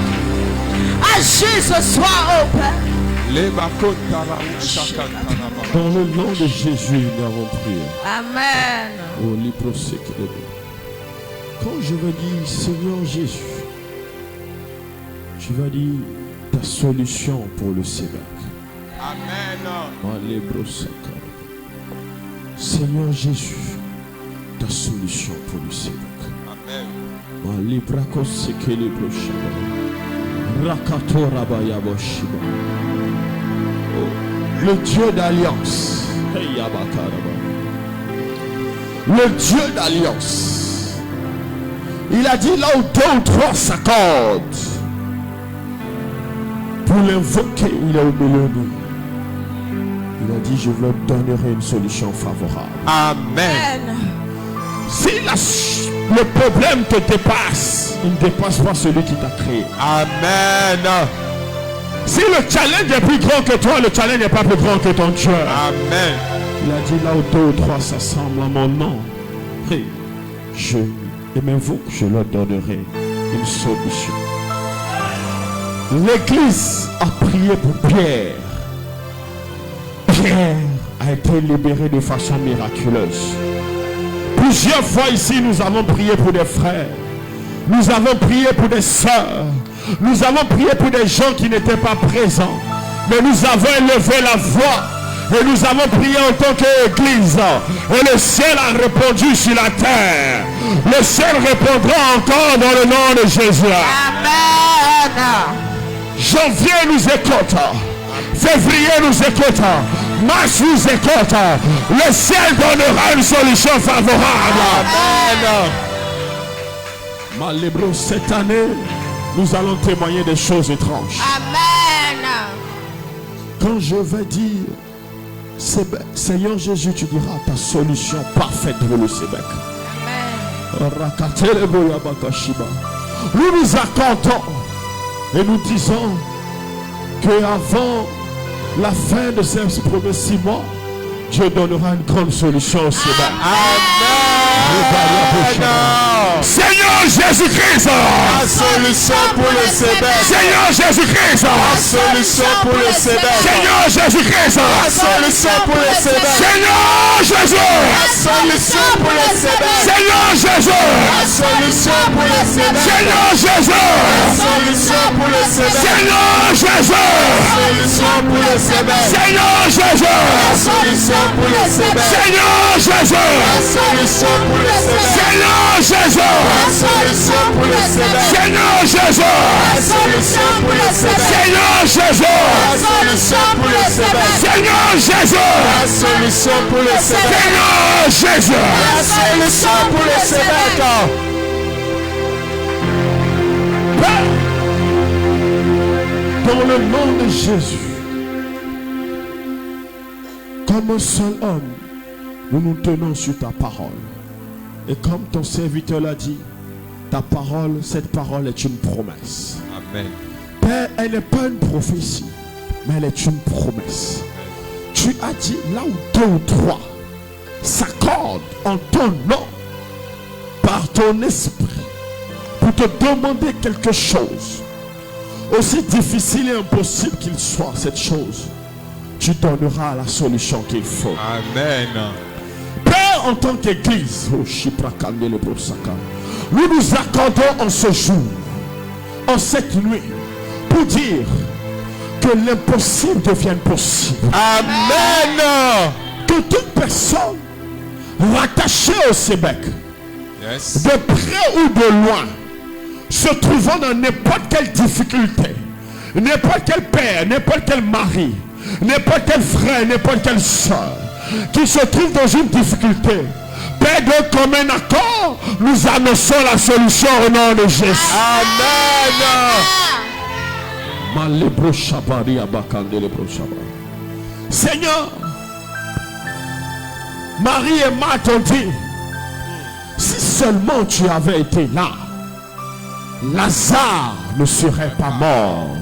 [SPEAKER 5] Agis ce soir, oh Père.
[SPEAKER 4] dans le nom de Jésus, nous avons prié.
[SPEAKER 5] Amen.
[SPEAKER 4] Oh, quand je vais dire Seigneur Jésus, tu vas dire ta solution pour le Sébac.
[SPEAKER 2] Amen.
[SPEAKER 4] Seigneur Jésus, ta solution pour le Sébac.
[SPEAKER 2] Amen.
[SPEAKER 4] Le Dieu d'alliance. Le Dieu d'alliance. Il a dit là où deux ou trois s'accordent pour l'invoquer, il est au milieu de nous. Il a dit je vous donnerai une solution favorable.
[SPEAKER 2] Amen.
[SPEAKER 4] Si le problème te dépasse, il ne dépasse pas celui qui t'a créé.
[SPEAKER 2] Amen.
[SPEAKER 4] Si le challenge est plus grand que toi, le challenge n'est pas plus grand que ton Dieu.
[SPEAKER 2] Amen.
[SPEAKER 4] Il a dit là où deux ou trois s'assemblent en mon nom, demanderez, aimez-vous, je leur donnerai une solution. L'église a prié pour Pierre. Pierre a été libéré de façon miraculeuse. Plusieurs fois ici, nous avons prié pour des frères. Nous avons prié pour des sœurs. Nous avons prié pour des gens qui n'étaient pas présents. Mais nous avons élevé la voix. Et nous avons prié en tant qu'église. Et le ciel a répondu sur la terre. Le ciel répondra encore dans le nom de Jésus.
[SPEAKER 5] Amen.
[SPEAKER 4] Janvier nous écoute. Février nous écoute. Mars nous écoute. Le ciel donnera une solution favorable.
[SPEAKER 1] Amen.
[SPEAKER 4] Malébro, cette année, nous allons témoigner des choses étranges.
[SPEAKER 5] Amen.
[SPEAKER 4] Quand je vais dire, Seigneur Jésus, tu diras ta solution parfaite pour le Sébec. Nous nous accordons et nous disons qu'avant la fin de ces premiers 6 mois, Dieu donnera une grande solution au Sébec. Seigneur Jésus-Christ,
[SPEAKER 1] La solution pour le Sébec.
[SPEAKER 4] Seigneur Jésus-Christ,
[SPEAKER 1] La solution pour le Sébec.
[SPEAKER 4] Seigneur Jésus-Christ,
[SPEAKER 1] La solution pour le Sébec.
[SPEAKER 4] Seigneur Jésus,
[SPEAKER 1] La solution pour le Sébec.
[SPEAKER 4] Seigneur Jésus,
[SPEAKER 1] La solution pour le Sébec.
[SPEAKER 4] Seigneur Jésus,
[SPEAKER 1] La solution pour le Sébec.
[SPEAKER 4] Seigneur Jésus,
[SPEAKER 1] Solution pour le Sébec.
[SPEAKER 4] Seigneur Jésus,
[SPEAKER 1] La solution pour le Sébec.
[SPEAKER 4] Seigneur Jésus,
[SPEAKER 1] La solution pour le Sébec.
[SPEAKER 4] Seigneur Jésus,
[SPEAKER 1] La solution pour le Sébec.
[SPEAKER 4] Seigneur Jésus,
[SPEAKER 1] La solution pour le Sébec.
[SPEAKER 4] Seigneur Jésus,
[SPEAKER 1] La solution pour le Sébec.
[SPEAKER 4] Seigneur Jésus,
[SPEAKER 1] La solution pour le Sébec.
[SPEAKER 4] Seigneur Jésus.
[SPEAKER 1] La solution pour le Sébec.
[SPEAKER 4] Dans le nom de Jésus, comme un seul homme, nous nous tenons sur ta parole. Et comme ton serviteur l'a dit, ta parole, cette parole est une promesse.
[SPEAKER 2] Amen.
[SPEAKER 4] Père, elle n'est pas une prophétie, mais elle est une promesse. Tu as dit, là où 2 ou 3 s'accordent en ton nom, par ton esprit, pour te demander quelque chose, aussi difficile et impossible qu'il soit cette chose, tu donneras la solution qu'il faut.
[SPEAKER 2] Amen.
[SPEAKER 4] Père, en tant qu'église, nous nous accordons en ce jour, en cette nuit, pour dire que l'impossible devienne possible.
[SPEAKER 1] Amen.
[SPEAKER 4] Que toute personne rattachée au Sébec,
[SPEAKER 2] Yes.
[SPEAKER 4] de près ou de loin, se trouvant dans n'importe quelle difficulté, n'importe quel père, n'importe quel mari, n'importe quel frère, n'importe quelle soeur, qui se trouve dans une difficulté, Père, de commun accord, nous annonçons la solution au nom de Jésus. Seigneur, Marie et Marthe ont dit, si seulement tu avais été là, Lazare ne serait pas mort.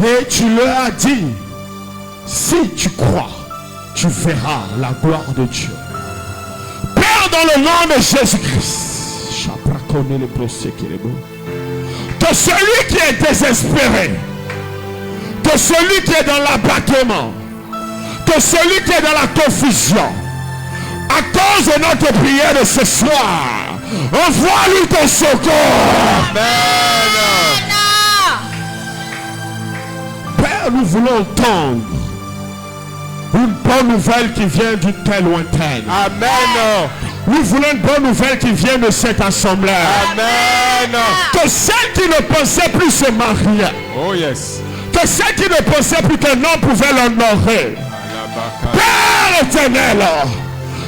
[SPEAKER 4] Et tu leur as dit, si tu crois, tu verras la gloire de Dieu. Père, dans le nom de Jésus-Christ, que celui qui est désespéré, que celui qui est dans l'abattement, que celui qui est dans la confusion, à cause de notre prière de ce soir, envoie-lui ton secours. Père, nous voulons entendre une bonne nouvelle qui vient d'une telle lointaine.
[SPEAKER 1] Amen.
[SPEAKER 4] Nous voulons une bonne nouvelle qui vient de cette assemblée.
[SPEAKER 1] Amen.
[SPEAKER 4] Que celle qui ne pensait plus se marier,
[SPEAKER 2] Oh yes.
[SPEAKER 4] que celle qui ne pensait plus qu'un homme pouvait l'honorer, Père éternel,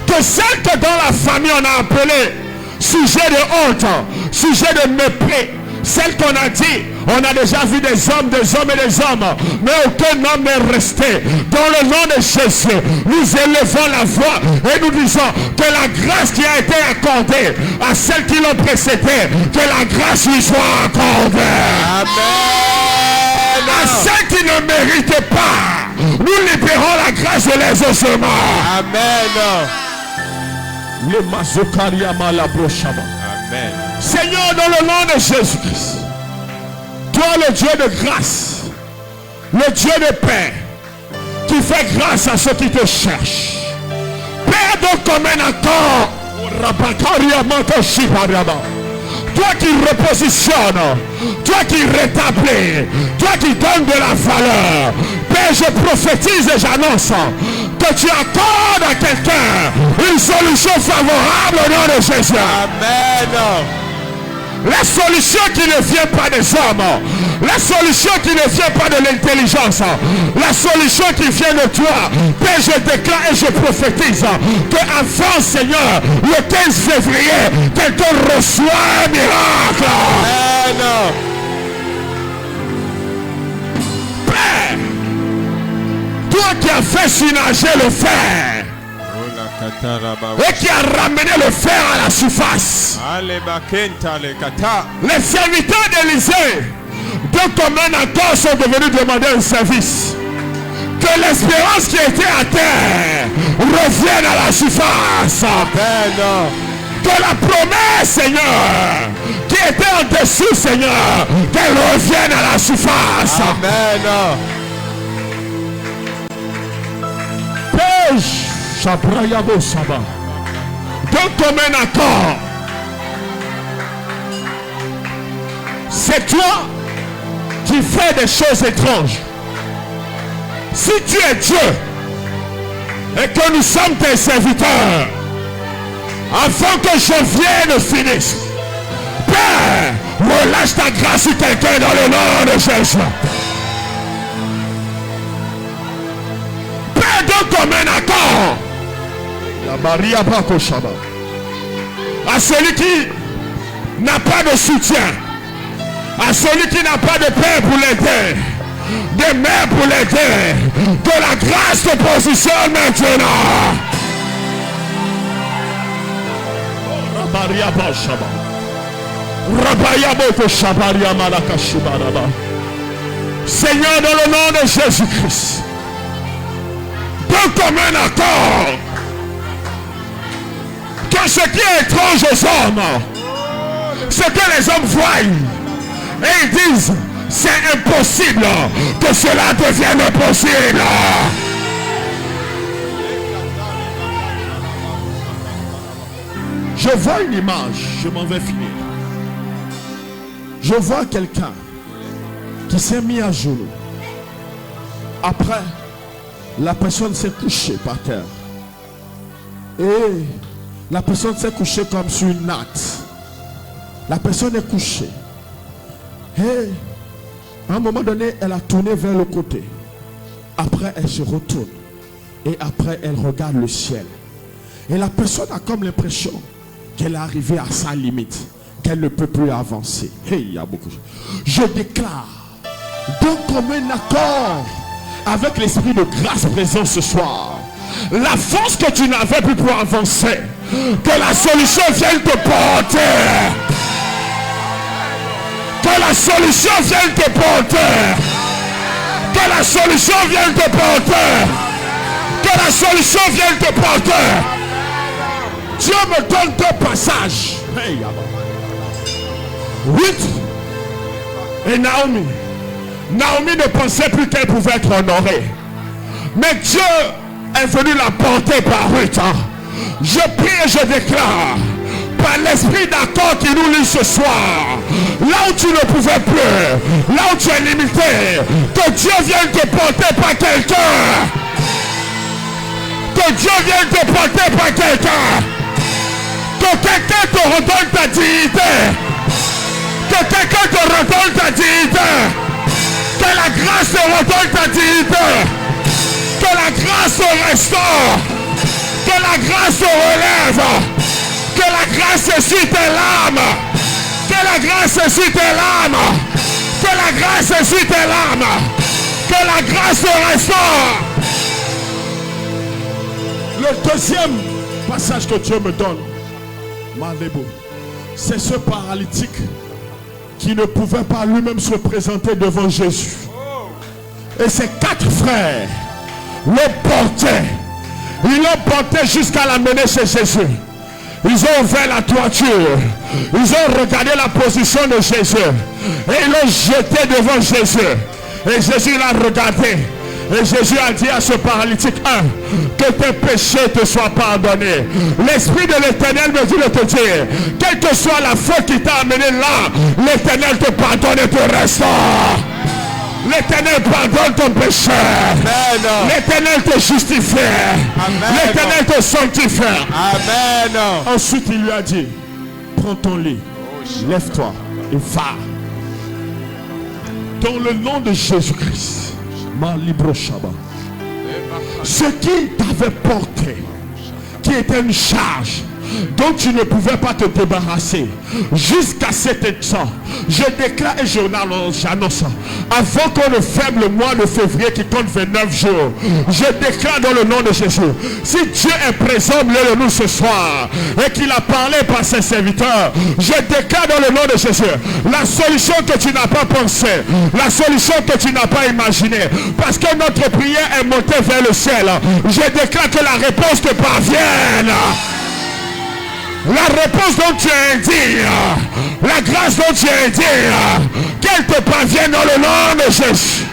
[SPEAKER 4] que celle que dans la famille on a appelée sujet de honte, sujet de mépris, celle qu'on a dit, on a déjà vu des hommes et des hommes, mais aucun homme n'est resté. Dans le nom de Jésus, nous élevons la voix et nous disons que la grâce qui a été accordée à celles qui l'ont précédé, que la grâce lui soit accordée.
[SPEAKER 1] Amen.
[SPEAKER 4] À celles qui ne méritent pas, nous libérons la grâce de l'exaucement.
[SPEAKER 1] Amen.
[SPEAKER 4] Le mazokaria malabrochama.
[SPEAKER 2] Amen.
[SPEAKER 4] Seigneur, dans le nom de Jésus-Christ, toi le Dieu de grâce, le Dieu de paix, qui fait grâce à ceux qui te cherchent. Père, donc comme un accord, toi qui repositionnes, toi qui rétablis, toi qui donnes de la valeur. Père, je prophétise et j'annonce que tu accordes à quelqu'un une solution favorable au nom de Jésus.
[SPEAKER 2] Amen.
[SPEAKER 4] La solution qui ne vient pas des hommes, la solution qui ne vient pas de l'intelligence, la solution qui vient de toi. Père, je déclare et je prophétise que avant, Seigneur, le 15 février, quelqu'un reçoit un miracle.
[SPEAKER 2] Amen.
[SPEAKER 4] Père, toi qui as fait synerger le fer et qui a ramené le fer à la surface. Les serviteurs d'Élysée, de commun accord, sont devenus demander un service. Que l'espérance qui était à terre revienne à la surface.
[SPEAKER 2] Amen.
[SPEAKER 4] Que la promesse, Seigneur, qui était en dessous, Seigneur, qu'elle revienne à la surface.
[SPEAKER 2] Amen.
[SPEAKER 4] Pêche. Donc comme un accord, c'est toi qui fais des choses étranges. Si tu es Dieu et que nous sommes tes serviteurs, afin que je vienne finisse, Père, relâche ta grâce sur quelqu'un dans le nom de Jésus. Père, donc comme un accord, à celui qui n'a pas de soutien, à celui qui n'a pas de père pour l'aider, de mère pour l'aider, que la grâce te positionne maintenant. Seigneur, dans le nom de Jésus-Christ, de commun accord, que ce qui est étrange aux hommes, ce que les hommes voient et ils disent c'est impossible, que cela devienne possible. Je vois une image, je m'en vais finir. Je vois quelqu'un qui s'est mis à genoux. Après, la personne s'est couchée par terre. Et la personne s'est couchée comme sur une natte. La personne est couchée. Et à un moment donné, elle a tourné vers le côté. Après, elle se retourne. Et après, elle regarde le ciel. Et la personne a comme l'impression qu'elle est arrivée à sa limite. Qu'elle ne peut plus avancer. Hey, il y a beaucoup de choses. Je déclare, donc comme un accord avec l'esprit de grâce présent ce soir, la force que tu n'avais plus pour avancer, que la solution vienne te porter. Que la solution vienne te porter. Que la solution vienne te porter. Que la solution vienne te porter. Dieu me donne deux passages. Hey, Ruth et Naomi. Naomi ne pensait plus qu'elle pouvait être honorée. Mais Dieu est venu la porter par Ruth. Je prie et je déclare, par l'esprit d'accord qui nous lie ce soir, là où tu ne pouvais plus, là où tu es limité, que Dieu vienne te porter par quelqu'un. Que Dieu vienne te porter par quelqu'un. Que quelqu'un te redonne ta dignité. Que quelqu'un te redonne ta dignité. Que la grâce te redonne ta dignité. Que la grâce te restaure. Que la grâce te relève. Que la grâce essuie tes larmes. Que la grâce essuie tes larmes. Que la grâce essuie tes larmes. Que la grâce te restaure. Le deuxième passage que Dieu me donne, c'est ce paralytique qui ne pouvait pas lui-même se présenter devant Jésus. Et ses quatre frères l'ont porté. Ils l'ont porté jusqu'à l'amener chez Jésus. Ils ont ouvert la toiture. Ils ont regardé la position de Jésus. Et ils l'ont jeté devant Jésus. Et Jésus l'a regardé. Et Jésus a dit à ce paralytique, que tes péchés te soient pardonnés. L'Esprit de l'Éternel me dit de te dire, quelle que soit la faute qui t'a amené là, l'Éternel te pardonne et te restaure. L'Éternel pardonne ton péché. L'Éternel te justifie. L'Éternel te sanctifie.
[SPEAKER 1] Amen.
[SPEAKER 4] Ensuite, il lui a dit, prends ton lit, lève-toi et va. Dans le nom de Jésus-Christ, ma libre Shabbat. Ce qui t'avait porté, qui était une charge dont tu ne pouvais pas te débarrasser jusqu'à cet instant, je déclare et j'annonce, avant qu'on ne ferme le mois de février qui compte 29 jours, je déclare dans le nom de Jésus, si Dieu est présent au milieu de nous ce soir et qu'il a parlé par ses serviteurs, je déclare dans le nom de Jésus la solution que tu n'as pas pensée, la solution que tu n'as pas imaginée, parce que notre prière est montée vers le ciel. Je déclare que la réponse te parvienne. La réponse dont tu es indigne, la grâce dont tu es indigne, qu'elle te parvienne dans le nom de Jésus.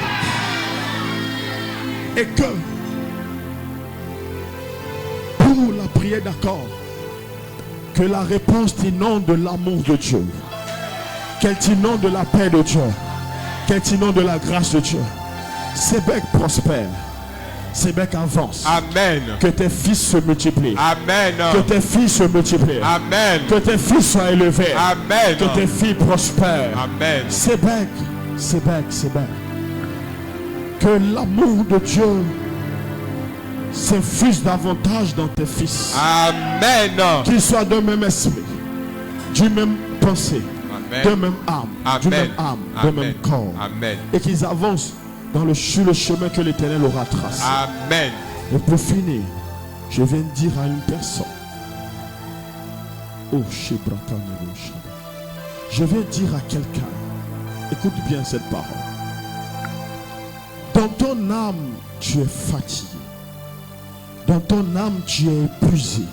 [SPEAKER 4] Et que pour la prière d'accord, que la réponse t'inonde de l'amour de Dieu, qu'elle t'inonde de la paix de Dieu, qu'elle t'inonde de la grâce de Dieu. Sébec prospère. Sébec avance.
[SPEAKER 1] Amen.
[SPEAKER 4] Que tes fils se multiplient.
[SPEAKER 1] Amen.
[SPEAKER 4] Que tes filles se multiplient.
[SPEAKER 1] Amen.
[SPEAKER 4] Que tes fils soient élevés.
[SPEAKER 1] Amen.
[SPEAKER 4] Que tes filles prospèrent.
[SPEAKER 1] Amen.
[SPEAKER 4] Sébec. Que l'amour de Dieu s'infuse davantage dans tes fils.
[SPEAKER 1] Amen.
[SPEAKER 4] Qu'ils soient d'un même esprit, d'une même pensée, d'un même âme, d'une même âme, d'un même corps.
[SPEAKER 1] Amen.
[SPEAKER 4] Et qu'ils avancent sur le chemin que l'Éternel aura tracé.
[SPEAKER 1] Amen.
[SPEAKER 4] Et pour finir, je viens de dire à une personne, je viens de dire à quelqu'un, écoute bien cette parole. Dans ton âme, tu es fatigué. Dans ton âme, tu es épuisé.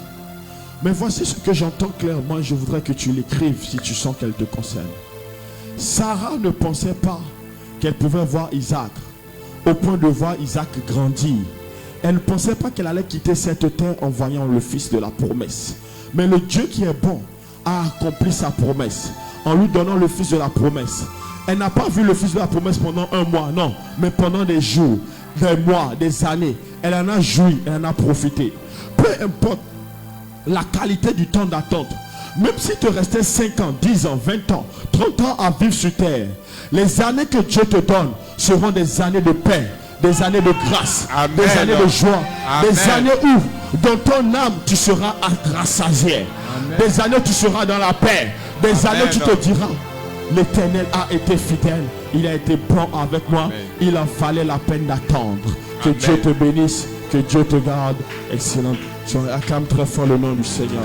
[SPEAKER 4] Mais voici ce que j'entends clairement et je voudrais que tu l'écrives si tu sens qu'elle te concerne. Sarah ne pensait pas qu'elle pouvait voir Isaac au point de voir Isaac grandir. Elle ne pensait pas qu'elle allait quitter cette terre en voyant le fils de la promesse. Mais le Dieu qui est bon a accompli sa promesse en lui donnant le fils de la promesse. Elle n'a pas vu le fils de la promesse pendant un mois, non, mais pendant des jours, des mois, des années. Elle en a joui, elle en a profité. Peu importe la qualité du temps d'attente, même si te restait 5 ans, 10 ans, 20 ans, 30 ans à vivre sur terre, les années que Dieu te donne seront des années de paix, des années de grâce,
[SPEAKER 1] Amen.
[SPEAKER 4] des années de joie,
[SPEAKER 1] Amen.
[SPEAKER 4] des années où dans ton âme tu seras rassasié, des années où tu seras dans la paix, des années où tu te diras, l'Éternel a été fidèle, il a été bon avec moi,
[SPEAKER 1] Amen.
[SPEAKER 4] il en fallait la peine d'attendre. Que
[SPEAKER 1] Amen.
[SPEAKER 4] Dieu te bénisse, que Dieu te garde. Excellent. Tu acclames très fort le nom du Seigneur.